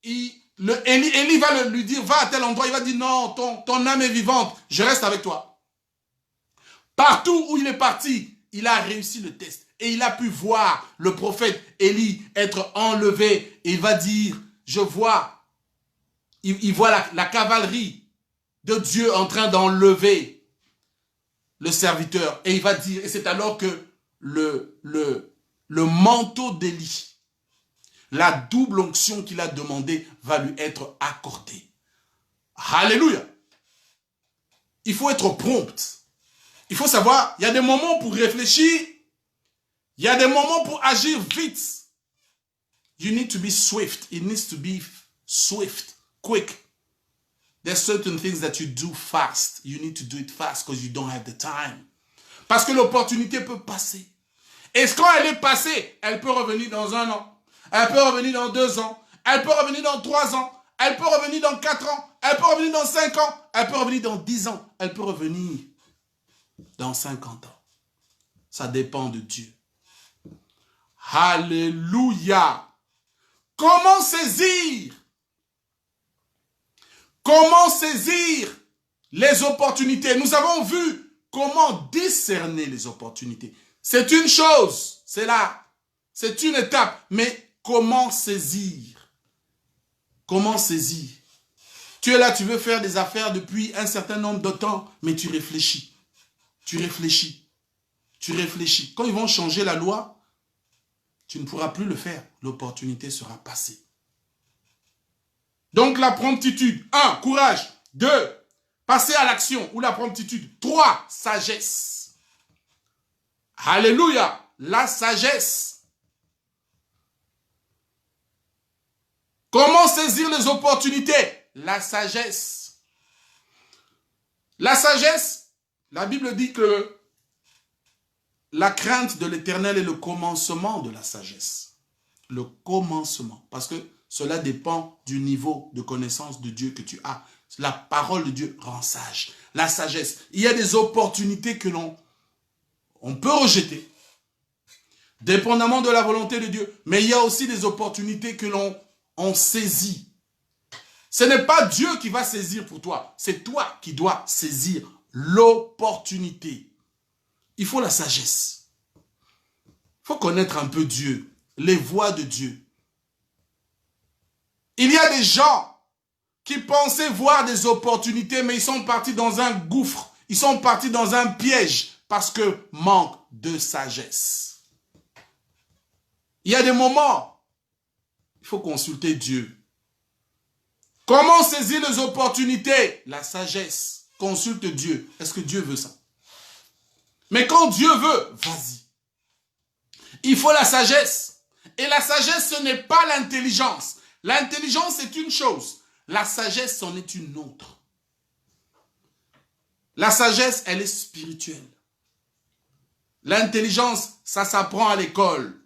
Élie va lui dire, va à tel endroit. Il va dire, non, ton âme est vivante. Je reste avec toi. Partout où il est parti, il a réussi le test. Et il a pu voir le prophète Élie être enlevé. Et il va dire, je vois, il voit la cavalerie de Dieu en train d'enlever le serviteur. Et il va dire, et c'est alors que le manteau d'Élie, la double onction qu'il a demandé va lui être accordée. Alléluia. il faut être prompt. Il faut savoir, il y a des moments pour réfléchir, il y a des moments pour agir vite. You need to be swift. It needs to be swift, quick. There's certain things that you do fast. You need to do it fast because you don't have the time. Parce que l'opportunité peut passer. Et quand elle est passée, elle peut revenir dans 1 an. Elle peut revenir dans 2 ans. Elle peut revenir dans 3 ans. Elle peut revenir dans 4 ans. Elle peut revenir dans 5 ans. Elle peut revenir dans 10 ans. Elle peut revenir dans 50 ans. Ça dépend de Dieu. Alléluia. Comment saisir? Comment saisir les opportunités? Nous avons vu comment discerner les opportunités. C'est une chose, c'est là, c'est une étape, mais comment saisir? Comment saisir? Tu es là, tu veux faire des affaires depuis un certain nombre de temps, mais tu réfléchis. Tu réfléchis. Tu réfléchis. Quand ils vont changer la loi, tu ne pourras plus le faire. L'opportunité sera passée. Donc la promptitude. 1, courage. 2, passer à l'action ou la promptitude. 3, sagesse. Alléluia. La sagesse. Comment saisir les opportunités? La sagesse. La sagesse, la Bible dit que la crainte de l'Éternel est le commencement de la sagesse. Le commencement. Parce que cela dépend du niveau de connaissance de Dieu que tu as. La parole de Dieu rend sage. La sagesse. Il y a des opportunités que on peut rejeter, dépendamment de la volonté de Dieu. Mais il y a aussi des opportunités que l'on saisit. Ce n'est pas Dieu qui va saisir pour toi. C'est toi qui dois saisir l'opportunité. Il faut la sagesse. Il faut connaître un peu Dieu, les voies de Dieu. Il y a des gens qui pensaient voir des opportunités, mais ils sont partis dans un gouffre. Ils sont partis dans un piège parce que manque de sagesse. Il y a des moments, il faut consulter Dieu. Comment saisir les opportunités? La sagesse. Consulte Dieu. Est-ce que Dieu veut ça? Mais quand Dieu veut, vas-y. Il faut la sagesse. Et la sagesse, ce n'est pas l'intelligence. L'intelligence, c'est une chose. La sagesse, c'en est une autre. La sagesse, elle est spirituelle. L'intelligence, ça s'apprend à l'école.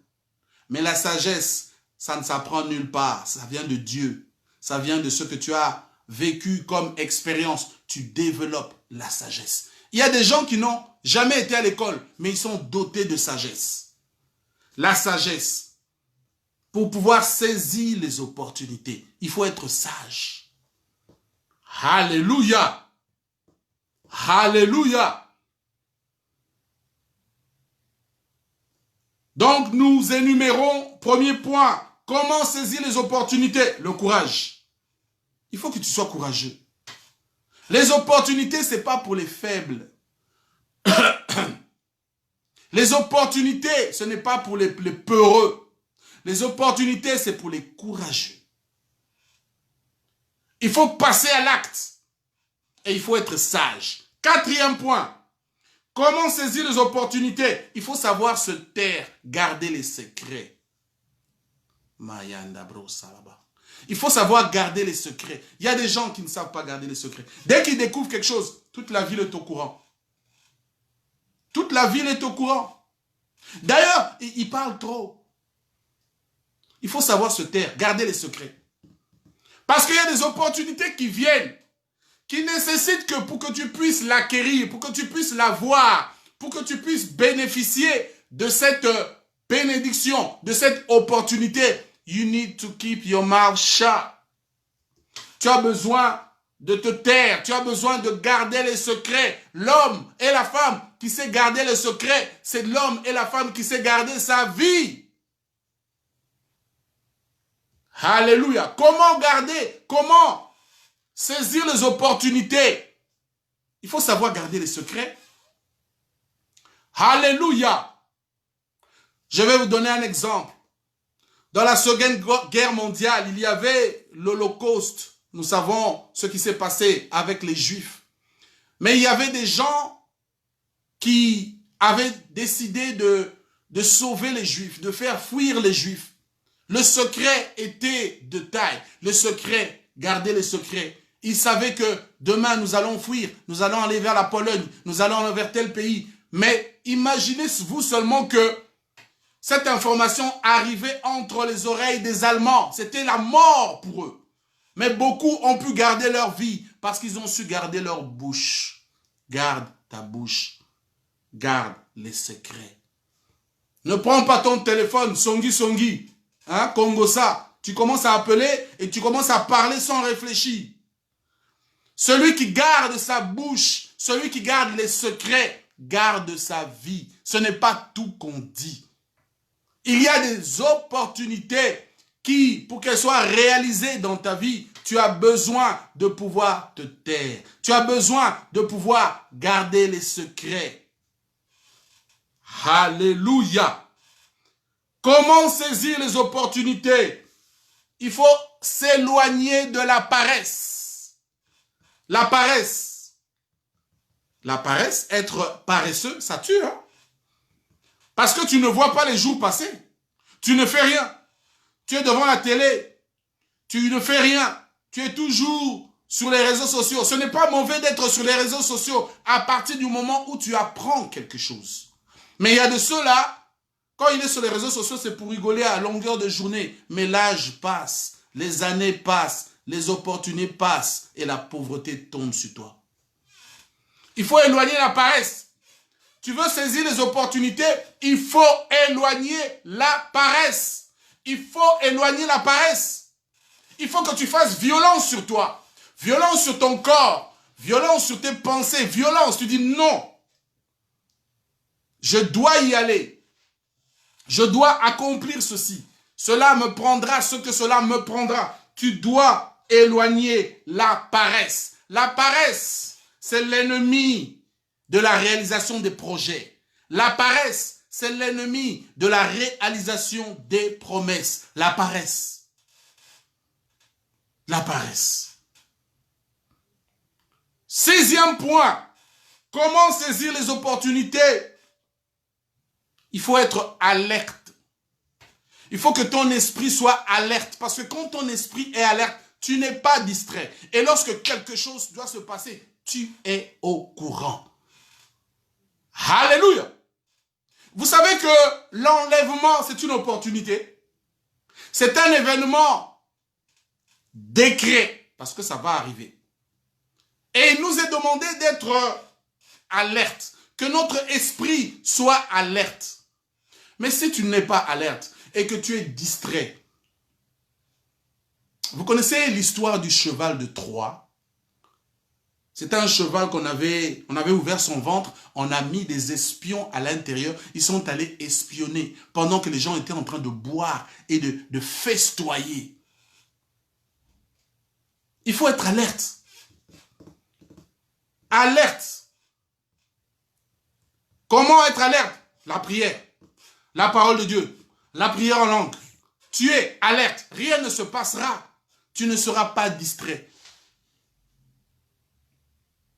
Mais la sagesse, ça ne s'apprend nulle part. Ça vient de Dieu. Ça vient de ce que tu as vécu comme expérience. Tu développes la sagesse. Il y a des gens qui n'ont jamais été à l'école, mais ils sont dotés de sagesse. La sagesse. Pour pouvoir saisir les opportunités, il faut être sage. Alléluia. Alléluia. Donc, nous énumérons, premier point, comment saisir les opportunités? Le courage. Il faut que tu sois courageux. Les opportunités, ce n'est pas pour les faibles. Les opportunités, ce n'est pas pour les peureux. Les opportunités, c'est pour les courageux. Il faut passer à l'acte. Et il faut être sage. 4e point. Comment saisir les opportunités? Il faut savoir se taire, garder les secrets. Il faut savoir garder les secrets. Il y a des gens qui ne savent pas garder les secrets. Dès qu'ils découvrent quelque chose, toute la ville est au courant. Toute la ville est au courant. D'ailleurs, ils parlent trop. Il faut savoir se taire, garder les secrets. Parce qu'il y a des opportunités qui viennent, qui nécessitent que pour que tu puisses l'acquérir, pour que tu puisses l'avoir, pour que tu puisses bénéficier de cette bénédiction, de cette opportunité, you need to keep your mouth shut. Tu as besoin de te taire, tu as besoin de garder les secrets. L'homme et la femme qui sait garder les secrets, c'est l'homme et la femme qui sait garder sa vie. Alléluia. Comment garder? Comment saisir les opportunités? Il faut savoir garder les secrets. Alléluia. Je vais vous donner un exemple. Dans la Seconde Guerre mondiale, il y avait l'Holocauste. Nous savons ce qui s'est passé avec les Juifs. Mais il y avait des gens qui avaient décidé de sauver les Juifs, de faire fuir les Juifs. Le secret était de taille. Le secret, gardez le secret. Ils savaient que demain nous allons fuir, nous allons aller vers la Pologne, nous allons aller vers tel pays. Mais imaginez-vous seulement que cette information arrivait entre les oreilles des Allemands. C'était la mort pour eux. Mais beaucoup ont pu garder leur vie parce qu'ils ont su garder leur bouche. Garde ta bouche. Garde les secrets. Ne prends pas ton téléphone, songi, hein, Congosa. Tu commences à appeler et tu commences à parler sans réfléchir. Celui qui garde sa bouche, celui qui garde les secrets, garde sa vie. Ce n'est pas tout qu'on dit. Il y a des opportunités qui, pour qu'elles soient réalisées dans ta vie, tu as besoin de pouvoir te taire. Tu as besoin de pouvoir garder les secrets. Alléluia. Comment saisir les opportunités? Il faut s'éloigner de la paresse. La paresse. La paresse, être paresseux, ça tue, hein? Parce que tu ne vois pas les jours passer. Tu ne fais rien. Tu es devant la télé. Tu ne fais rien. Tu es toujours sur les réseaux sociaux. Ce n'est pas mauvais d'être sur les réseaux sociaux à partir du moment où tu apprends quelque chose. Mais il y a de ceux-là, quand il est sur les réseaux sociaux, c'est pour rigoler à longueur de journée. Mais l'âge passe, les années passent, les opportunités passent et la pauvreté tombe sur toi. Il faut éloigner la paresse. Tu veux saisir les opportunités, il faut éloigner la paresse. Il faut éloigner la paresse. Il faut que tu fasses violence sur toi, violence sur ton corps, violence sur tes pensées, violence. Tu dis non. Je dois y aller. Je dois accomplir ceci. Cela me prendra ce que cela me prendra. Tu dois éloigner la paresse. La paresse, c'est l'ennemi de la réalisation des projets. La paresse, c'est l'ennemi de la réalisation des promesses. La paresse. La paresse. 6e point. Comment saisir les opportunités? Il faut être alerte. Il faut que ton esprit soit alerte. Parce que quand ton esprit est alerte, tu n'es pas distrait. Et lorsque quelque chose doit se passer, tu es au courant. Alléluia. Vous savez que l'enlèvement, c'est une opportunité. C'est un événement décret. Parce que ça va arriver. Et il nous est demandé d'être alerte. Que notre esprit soit alerte. Mais si tu n'es pas alerte et que tu es distrait, vous connaissez l'histoire du cheval de Troie? C'était un cheval on avait ouvert son ventre, on a mis des espions à l'intérieur, ils sont allés espionner pendant que les gens étaient en train de boire et de festoyer. Il faut être alerte. Alerte. Comment être alerte? La prière. La parole de Dieu, la prière en langue. Tu es alerte, rien ne se passera. Tu ne seras pas distrait.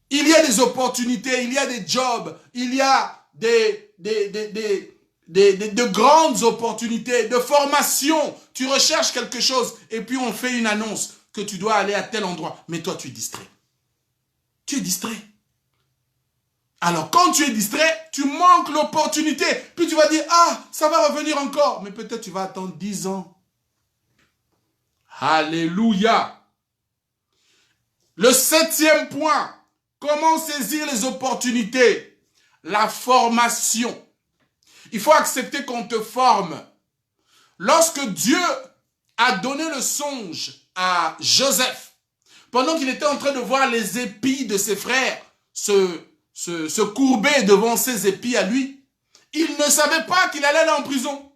Il y a des opportunités, il y a des jobs, il y a de grandes opportunités, de formation. Tu recherches quelque chose et puis on fait une annonce que tu dois aller à tel endroit. Mais toi, tu es distrait. Tu es distrait. Alors, quand tu es distrait, tu manques l'opportunité. Puis tu vas dire, ah, ça va revenir encore. Mais peut-être tu vas attendre 10 ans. Alléluia. Le 7e point, comment saisir les opportunités? La formation. Il faut accepter qu'on te forme. Lorsque Dieu a donné le songe à Joseph, pendant qu'il était en train de voir les épis de ses frères se courber devant ses épis à lui, il ne savait pas qu'il allait aller en prison.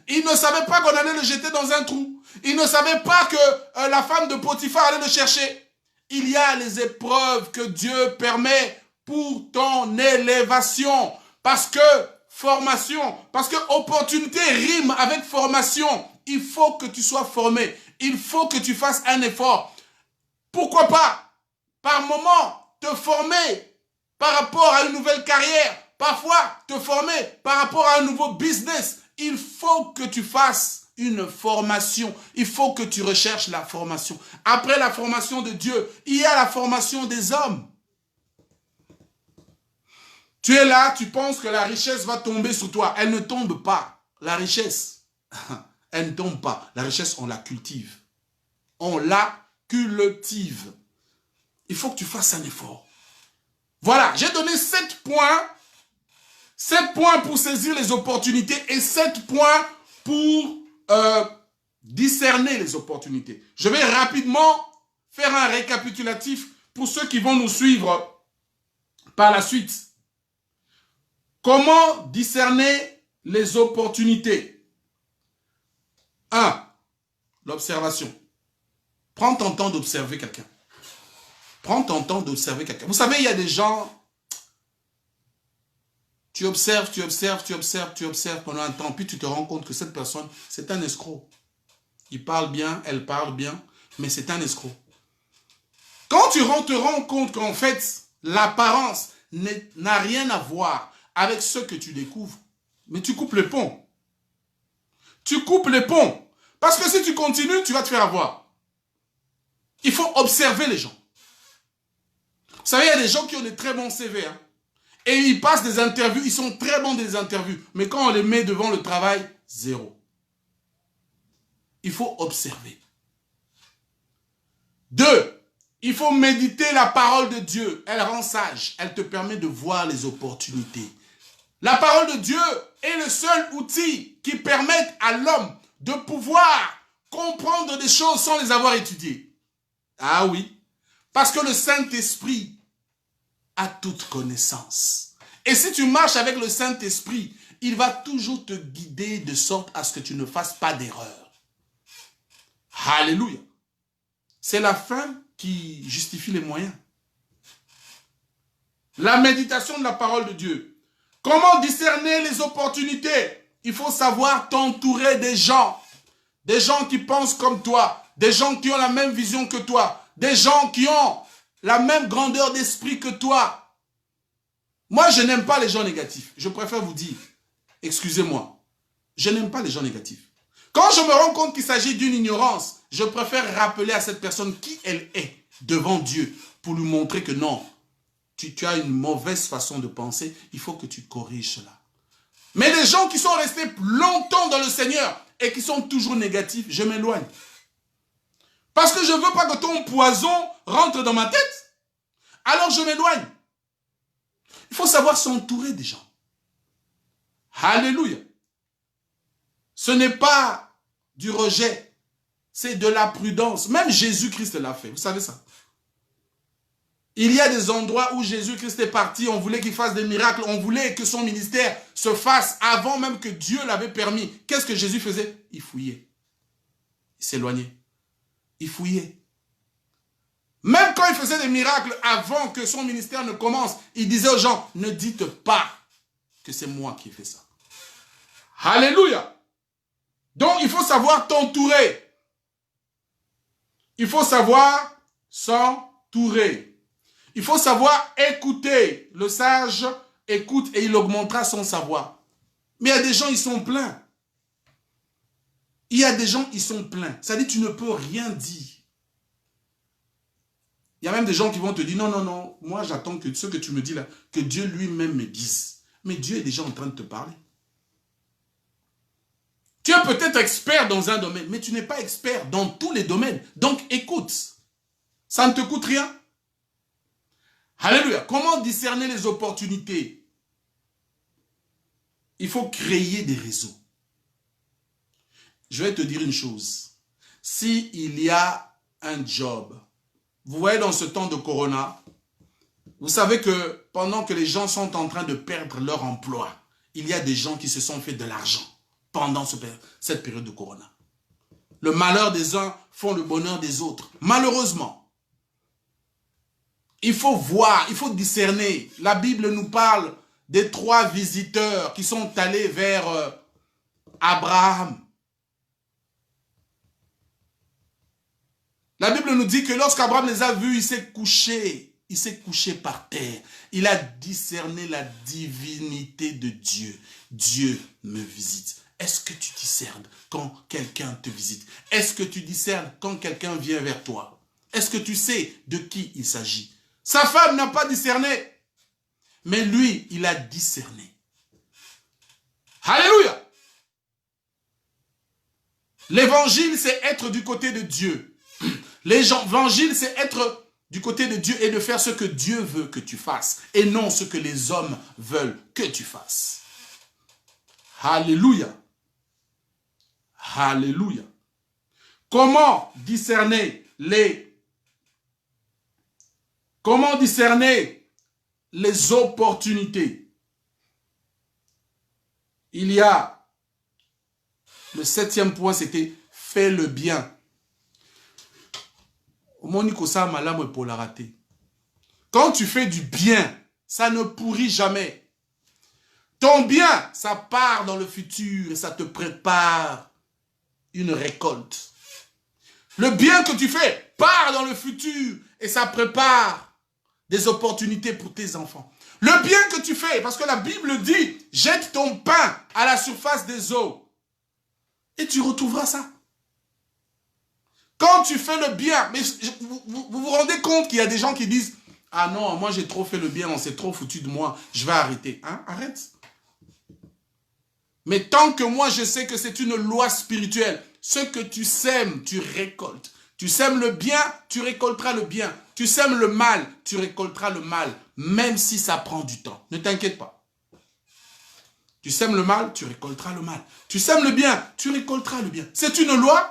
Il ne savait pas qu'on allait le jeter dans un trou. Il ne savait pas que la femme de Potiphar allait le chercher. Il y a les épreuves que Dieu permet pour ton élévation. Parce que formation, parce que opportunité rime avec formation. Il faut que tu sois formé. Il faut que tu fasses un effort. Pourquoi pas, par moment, te former par rapport à une nouvelle carrière, parfois te former par rapport à un nouveau business. Il faut que tu fasses une formation. Il faut que tu recherches la formation. Après la formation de Dieu, il y a la formation des hommes. Tu es là, tu penses que la richesse va tomber sur toi. Elle ne tombe pas. La richesse, elle ne tombe pas. La richesse, on la cultive. On la cultive. Il faut que tu fasses un effort. Voilà, j'ai donné 7 points. 7 points pour saisir les opportunités et 7 points pour discerner les opportunités. Je vais rapidement faire un récapitulatif pour ceux qui vont nous suivre par la suite. Comment discerner les opportunités? 1. L'observation. Prends ton temps d'observer quelqu'un. Prends ton temps d'observer quelqu'un. Vous savez, il y a des gens, tu observes pendant un temps, puis tu te rends compte que cette personne, c'est un escroc. Il parle bien, elle parle bien, mais c'est un escroc. Quand tu te rends compte qu'en fait, l'apparence n'a rien à voir avec ce que tu découvres, mais tu coupes les ponts. Tu coupes les ponts. Parce que si tu continues, tu vas te faire avoir. Il faut observer les gens. Vous savez, il y a des gens qui ont des très bons CV. Hein, et ils passent des interviews, ils sont très bons des interviews. Mais quand on les met devant le travail, zéro. Il faut observer. 2. Il faut méditer la parole de Dieu. Elle rend sage. Elle te permet de voir les opportunités. La parole de Dieu est le seul outil qui permette à l'homme de pouvoir comprendre des choses sans les avoir étudiées. Ah oui. Parce que le Saint-Esprit a toute connaissance. Et si tu marches avec le Saint-Esprit, il va toujours te guider de sorte à ce que tu ne fasses pas d'erreur. Alléluia. C'est la fin qui justifie les moyens. La méditation de la parole de Dieu. Comment discerner les opportunités? Il faut savoir t'entourer des gens qui pensent comme toi, des gens qui ont la même vision que toi, des gens qui ont la même grandeur d'esprit que toi. Moi, je n'aime pas les gens négatifs. Je préfère vous dire, excusez-moi, je n'aime pas les gens négatifs. Quand je me rends compte qu'il s'agit d'une ignorance, je préfère rappeler à cette personne qui elle est devant Dieu pour lui montrer que non, tu as une mauvaise façon de penser, il faut que tu corriges cela. Mais les gens qui sont restés longtemps dans le Seigneur et qui sont toujours négatifs, je m'éloigne. Parce que je ne veux pas que ton poison rentre dans ma tête. Alors je m'éloigne. Il faut savoir s'entourer des gens. Alléluia. Ce n'est pas du rejet, c'est de la prudence. Même Jésus-Christ l'a fait, vous savez ça. Il y a des endroits où Jésus-Christ est parti, on voulait qu'il fasse des miracles, on voulait que son ministère se fasse avant même que Dieu l'avait permis. Qu'est-ce que Jésus faisait? Il fouillait. Il s'éloignait. Il fouillait. Même quand il faisait des miracles avant que son ministère ne commence, il disait aux gens, ne dites pas que c'est moi qui ai fait ça. Alléluia. Donc il faut savoir t'entourer. Il faut savoir s'entourer. Il faut savoir écouter. Le sage écoute et il augmentera son savoir. Mais il y a des gens, ils sont pleins. Il y a des gens, ils sont pleins. Ça dit, tu ne peux rien dire. Il y a même des gens qui vont te dire, non, non, non, moi j'attends que ce que tu me dis là, que Dieu lui-même me dise. Mais Dieu est déjà en train de te parler. Tu es peut-être expert dans un domaine, mais tu n'es pas expert dans tous les domaines. Donc écoute, ça ne te coûte rien. Alléluia. Comment discerner les opportunités? Il faut créer des réseaux. Je vais te dire une chose. S'il y a un job, vous voyez dans ce temps de Corona, vous savez que pendant que les gens sont en train de perdre leur emploi, il y a des gens qui se sont fait de l'argent pendant cette période de Corona. Le malheur des uns font le bonheur des autres. Malheureusement. Il faut voir, il faut discerner. La Bible nous parle des 3 visiteurs qui sont allés vers Abraham. La Bible nous dit que lorsqu'Abraham les a vus, il s'est couché par terre. Il a discerné la divinité de Dieu. Dieu me visite. Est-ce que tu discernes quand quelqu'un te visite? Est-ce que tu discernes quand quelqu'un vient vers toi? Est-ce que tu sais de qui il s'agit? Sa femme n'a pas discerné. Mais lui, il a discerné. Alléluia! L'évangile, c'est être du côté de Dieu. L'évangile, c'est être du côté de Dieu et de faire ce que Dieu veut que tu fasses et non ce que les hommes veulent que tu fasses. Alléluia. Alléluia. Comment discerner les opportunités? Il y a le 7e point, c'était fais le bien. Quand tu fais du bien, ça ne pourrit jamais. Ton bien, ça part dans le futur et ça te prépare une récolte. Le bien que tu fais part dans le futur et ça prépare des opportunités pour tes enfants. Le bien que tu fais, parce que la Bible dit, jette ton pain à la surface des eaux et tu retrouveras ça. Quand tu fais le bien, mais vous vous rendez compte qu'il y a des gens qui disent, ah non, moi j'ai trop fait le bien, on s'est trop foutu de moi, je vais arrêter. Hein? Arrête. Mais tant que moi je sais que c'est une loi spirituelle, ce que tu sèmes, tu récoltes. Tu sèmes le bien, tu récolteras le bien. Tu sèmes le mal, tu récolteras le mal, même si ça prend du temps. Ne t'inquiète pas. Tu sèmes le mal, tu récolteras le mal. Tu sèmes le bien, tu récolteras le bien. C'est une loi.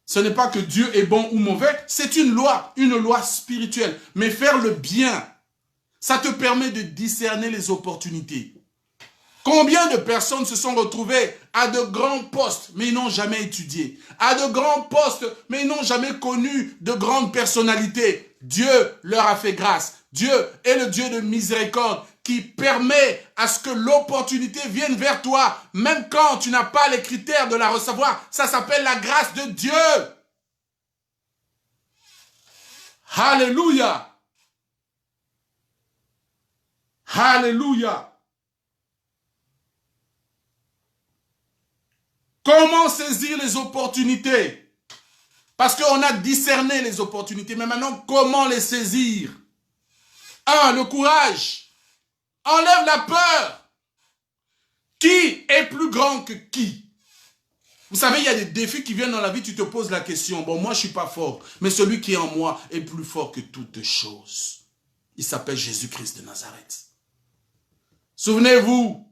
Ce n'est pas que Dieu est bon ou mauvais, c'est une loi spirituelle. Mais faire le bien, ça te permet de discerner les opportunités. Combien de personnes se sont retrouvées à de grands postes, mais ils n'ont jamais étudié. À de grands postes, mais ils n'ont jamais connu de grandes personnalités. Dieu leur a fait grâce. Dieu est le Dieu de miséricorde qui permet à ce que l'opportunité vienne vers toi, même quand tu n'as pas les critères de la recevoir. Ça s'appelle la grâce de Dieu. Alléluia. Alléluia. Comment saisir les opportunités? Parce qu'on a discerné les opportunités, mais maintenant, comment les saisir? 1. Le courage. Enlève la peur. Qui est plus grand que qui? Vous savez, il y a des défis qui viennent dans la vie, tu te poses la question, bon, moi je ne suis pas fort, mais celui qui est en moi est plus fort que toutes choses. Il s'appelle Jésus-Christ de Nazareth. Souvenez-vous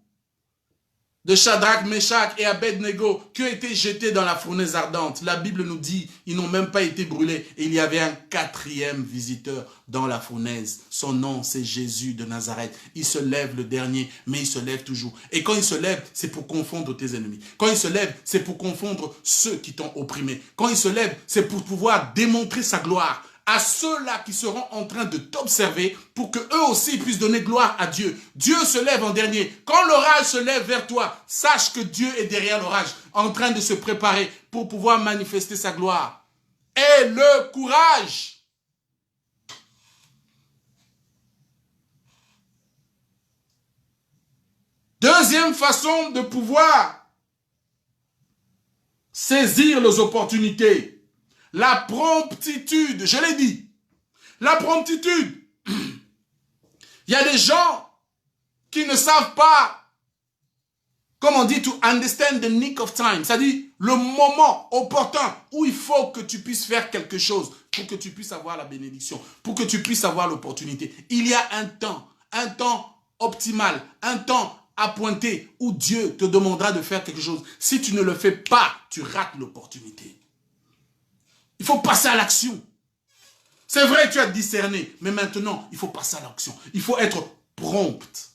de Shadrach, Meshach et Abednego qui ont été jetés dans la fournaise ardente. La Bible nous dit, ils n'ont même pas été brûlés. Et il y avait un 4e visiteur dans la fournaise. Son nom, c'est Jésus de Nazareth. Il se lève le dernier, mais il se lève toujours. Et quand il se lève, c'est pour confondre tes ennemis. Quand il se lève, c'est pour confondre ceux qui t'ont opprimé. Quand il se lève, c'est pour pouvoir démontrer sa gloire à ceux-là qui seront en train de t'observer pour que eux aussi puissent donner gloire à Dieu. Dieu se lève en dernier. Quand l'orage se lève vers toi, sache que Dieu est derrière l'orage, en train de se préparer pour pouvoir manifester sa gloire. Et le courage. Deuxième façon de pouvoir saisir les opportunités. La promptitude, je l'ai dit. La promptitude. Il y a des gens qui ne savent pas, comme on dit, to understand the nick of time. C'est-à-dire le moment opportun où il faut que tu puisses faire quelque chose pour que tu puisses avoir la bénédiction, pour que tu puisses avoir l'opportunité. Il y a un temps optimal, un temps à pointer où Dieu te demandera de faire quelque chose. Si tu ne le fais pas, tu rates l'opportunité. Il faut passer à l'action. C'est vrai, tu as discerné, mais maintenant, il faut passer à l'action. Il faut être prompt.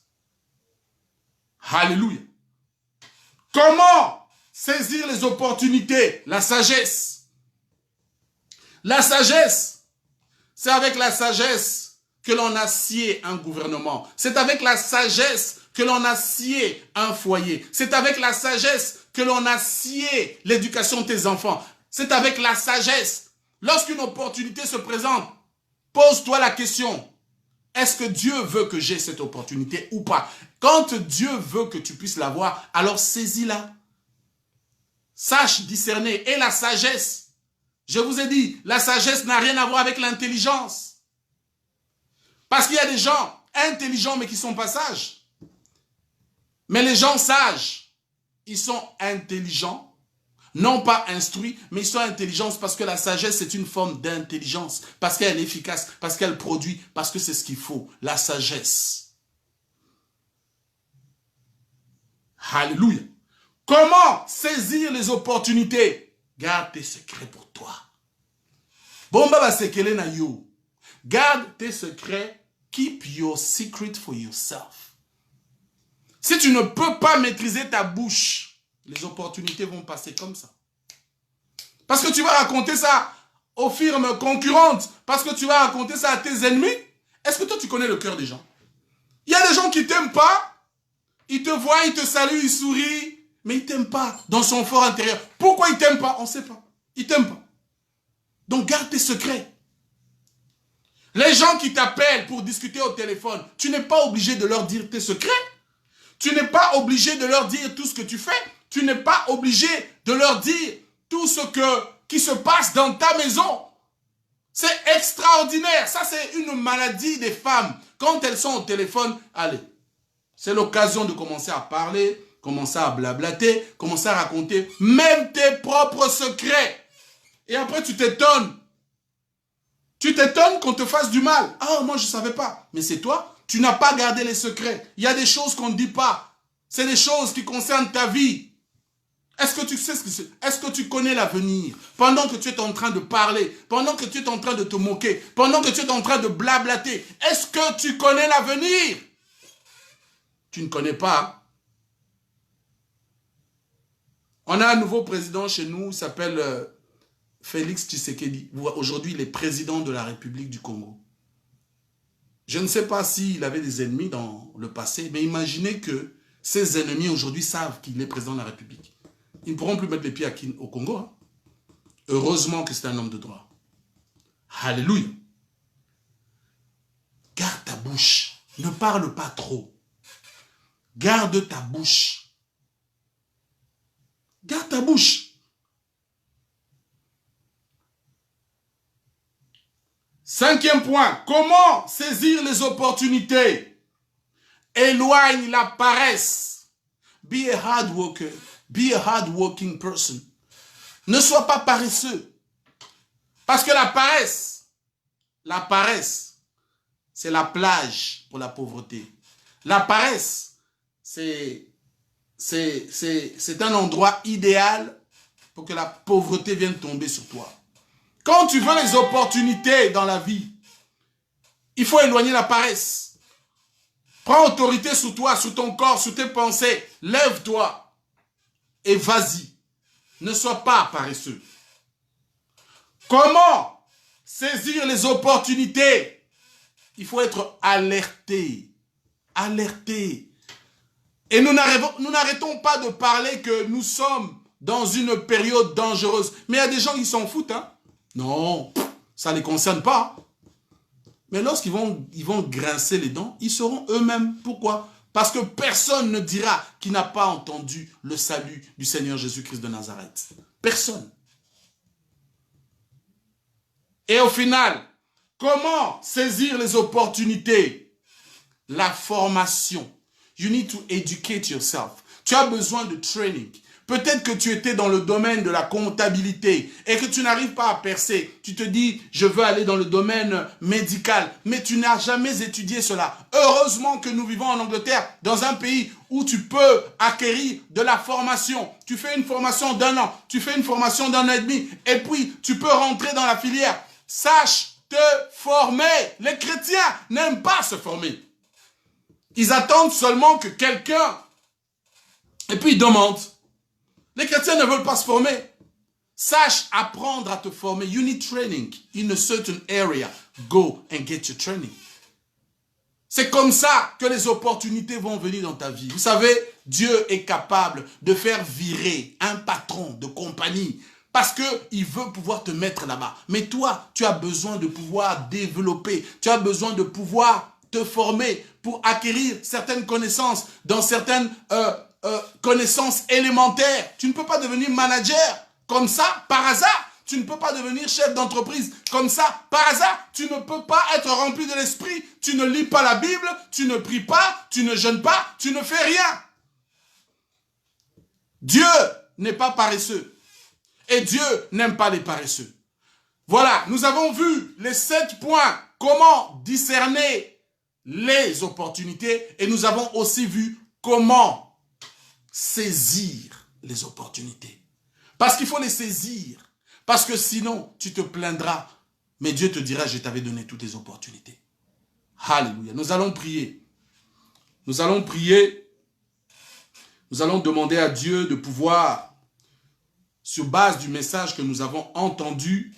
Alléluia. Comment saisir les opportunités? La sagesse. La sagesse, c'est avec la sagesse que l'on assied un gouvernement. C'est avec la sagesse que l'on assied un foyer. C'est avec la sagesse que l'on assied l'éducation de tes enfants. C'est avec la sagesse. Lorsqu'une opportunité se présente, pose-toi la question. Est-ce que Dieu veut que j'ai cette opportunité ou pas? Quand Dieu veut que tu puisses l'avoir, alors saisis-la. Sache discerner. Et la sagesse, je vous ai dit, la sagesse n'a rien à voir avec l'intelligence. Parce qu'il y a des gens intelligents mais qui sont pas sages. Mais les gens sages, ils sont intelligents, non pas instruits, mais ils sont intelligents parce que la sagesse, c'est une forme d'intelligence, parce qu'elle est efficace, parce qu'elle produit, parce que c'est ce qu'il faut, la sagesse. Alléluia. Comment saisir les opportunités? Garde tes secrets pour toi. Bomba va sekele na yo. Garde tes secrets. Keep your secret for yourself. Si tu ne peux pas maîtriser ta bouche, les opportunités vont passer comme ça. Parce que tu vas raconter ça aux firmes concurrentes. Parce que tu vas raconter ça à tes ennemis. Est-ce que toi, tu connais le cœur des gens? Il y a des gens qui ne t'aiment pas. Ils te voient, ils te saluent, ils sourient. Mais ils ne t'aiment pas dans son fort intérieur. Pourquoi ils ne t'aiment pas? On ne sait pas. Ils ne t'aiment pas. Donc, garde tes secrets. Les gens qui t'appellent pour discuter au téléphone, tu n'es pas obligé de leur dire tes secrets. Tu n'es pas obligé de leur dire tout ce que tu fais. Tu n'es pas obligé de leur dire tout ce qui se passe dans ta maison. C'est extraordinaire. Ça, c'est une maladie des femmes. Quand elles sont au téléphone, allez, c'est l'occasion de commencer à parler, commencer à blablater, commencer à raconter même tes propres secrets. Et après, tu t'étonnes. Tu t'étonnes qu'on te fasse du mal. Ah, moi, je ne savais pas. Mais c'est toi, tu n'as pas gardé les secrets. Il y a des choses qu'on ne dit pas. C'est des choses qui concernent ta vie. Est-ce que tu sais ce que c'est? Est-ce que tu connais l'avenir? Pendant que tu es en train de parler, pendant que tu es en train de te moquer, pendant que tu es en train de blablater, est-ce que tu connais l'avenir? Tu ne connais pas. On a un nouveau président chez nous, il s'appelle Félix Tshisekedi. Aujourd'hui, il est président de la République du Congo. Je ne sais pas s'il avait des ennemis dans le passé, mais imaginez que ses ennemis aujourd'hui savent qu'il est président de la République. Ils ne pourront plus mettre les pieds au Congo. Hein. Heureusement que c'est un homme de droit. Alléluia. Garde ta bouche. Ne parle pas trop. Garde ta bouche. Garde ta bouche. Cinquième point, comment saisir les opportunités? Éloigne la paresse. Be a hard worker. Be a hard working person. Ne sois pas paresseux. Parce que la paresse, c'est la plage pour la pauvreté. La paresse, c'est un endroit idéal pour que la pauvreté vienne tomber sur toi. Quand tu veux les opportunités dans la vie, il faut éloigner la paresse. Prends autorité sur toi, sur ton corps, sur tes pensées. Lève-toi et vas-y. Ne sois pas paresseux. Comment saisir les opportunités? Il faut être alerté. Alerté. Et nous n'arrêtons pas de parler que nous sommes dans une période dangereuse. Mais il y a des gens qui s'en foutent, hein? Non, ça ne les concerne pas. Mais lorsqu'ils vont grincer les dents, ils seront eux-mêmes. Pourquoi? Parce que personne ne dira qu'il n'a pas entendu le salut du Seigneur Jésus-Christ de Nazareth. Personne. Et au final, comment saisir les opportunités? La formation. You need to educate yourself. Tu as besoin de training. Peut-être que tu étais dans le domaine de la comptabilité et que tu n'arrives pas à percer. Tu te dis, je veux aller dans le domaine médical, mais tu n'as jamais étudié cela. Heureusement que nous vivons en Angleterre, dans un pays où tu peux acquérir de la formation. Tu fais une formation d'1 an, tu fais une formation d'1 an et demi, et puis tu peux rentrer dans la filière. Sache te former. Les chrétiens n'aiment pas se former. Ils attendent seulement que quelqu'un, et puis ils demandent. Les chrétiens ne veulent pas se former. Sache apprendre à te former. You need training in a certain area. Go and get your training. C'est comme ça que les opportunités vont venir dans ta vie. Vous savez, Dieu est capable de faire virer un patron de compagnie parce qu'il veut pouvoir te mettre là-bas. Mais toi, tu as besoin de pouvoir développer. Tu as besoin de pouvoir te former, pour acquérir certaines connaissances, dans certaines connaissances élémentaires. Tu ne peux pas devenir manager comme ça, par hasard. Tu ne peux pas devenir chef d'entreprise comme ça, par hasard. Tu ne peux pas être rempli de l'esprit. Tu ne lis pas la Bible, tu ne pries pas, tu ne jeûnes pas, tu ne fais rien. Dieu n'est pas paresseux. Et Dieu n'aime pas les paresseux. Voilà, nous avons vu les 7 points. Comment discerner les opportunités. Et nous avons aussi vu comment saisir les opportunités. Parce qu'il faut les saisir. Parce que sinon, tu te plaindras. Mais Dieu te dira, je t'avais donné toutes les opportunités. Alléluia. Nous allons prier. Nous allons prier. Nous allons demander à Dieu de pouvoir, sur base du message que nous avons entendu,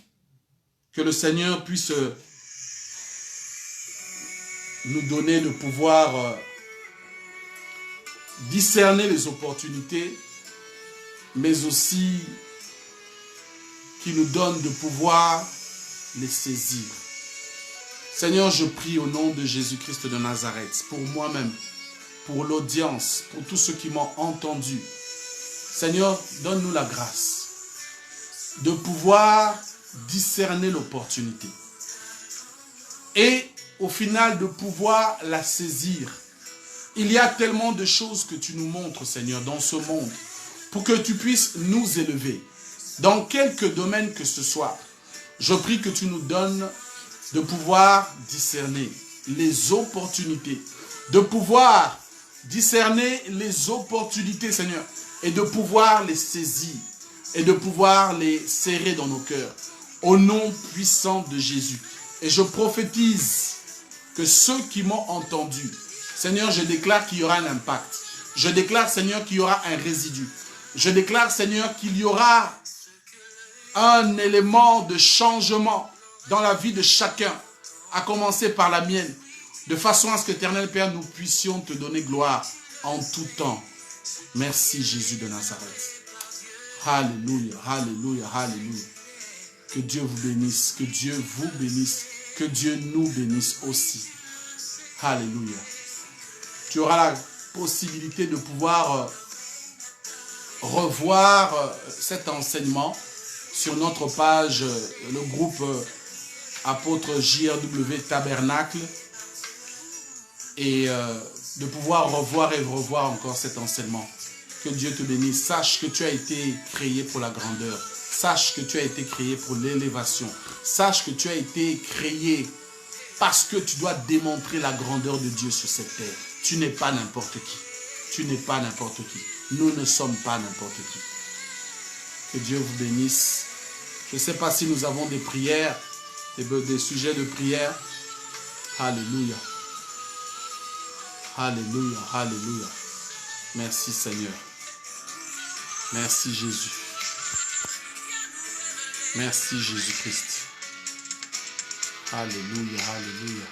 que le Seigneur puisse nous donner le pouvoir discerner les opportunités, mais aussi qu'il nous donne de pouvoir les saisir. Seigneur, je prie au nom de Jésus-Christ de Nazareth, pour moi-même, pour l'audience, pour tous ceux qui m'ont entendu. Seigneur, donne-nous la grâce de pouvoir discerner l'opportunité et au final de pouvoir la saisir. Il y a tellement de choses que tu nous montres, Seigneur, dans ce monde, pour que tu puisses nous élever, dans quelque domaine que ce soit. Je prie que tu nous donnes de pouvoir discerner les opportunités, de pouvoir discerner les opportunités, Seigneur, et de pouvoir les saisir, et de pouvoir les serrer dans nos cœurs, au nom puissant de Jésus. Et je prophétise que ceux qui m'ont entendu, Seigneur, je déclare qu'il y aura un impact. Je déclare, Seigneur, qu'il y aura un résidu. Je déclare, Seigneur, qu'il y aura un élément de changement dans la vie de chacun, à commencer par la mienne, de façon à ce qu'Éternel Père, nous puissions te donner gloire en tout temps. Merci Jésus de Nazareth. Alléluia, alléluia, alléluia. Que Dieu vous bénisse, que Dieu vous bénisse, que Dieu nous bénisse aussi. Alléluia. Tu auras la possibilité de pouvoir revoir cet enseignement sur notre page, le groupe Apôtre JRW Tabernacle, et de pouvoir revoir et revoir encore cet enseignement. Que Dieu te bénisse. Sache que tu as été créé pour la grandeur. Sache que tu as été créé pour l'élévation. Sache que tu as été créé parce que tu dois démontrer la grandeur de Dieu sur cette terre. Tu n'es pas n'importe qui. Tu n'es pas n'importe qui. Nous ne sommes pas n'importe qui. Que Dieu vous bénisse. Je ne sais pas si nous avons des prières, des sujets de prière. Alléluia. Alléluia. Alléluia. Merci Seigneur. Merci Jésus. Merci Jésus-Christ. Alléluia. Alléluia.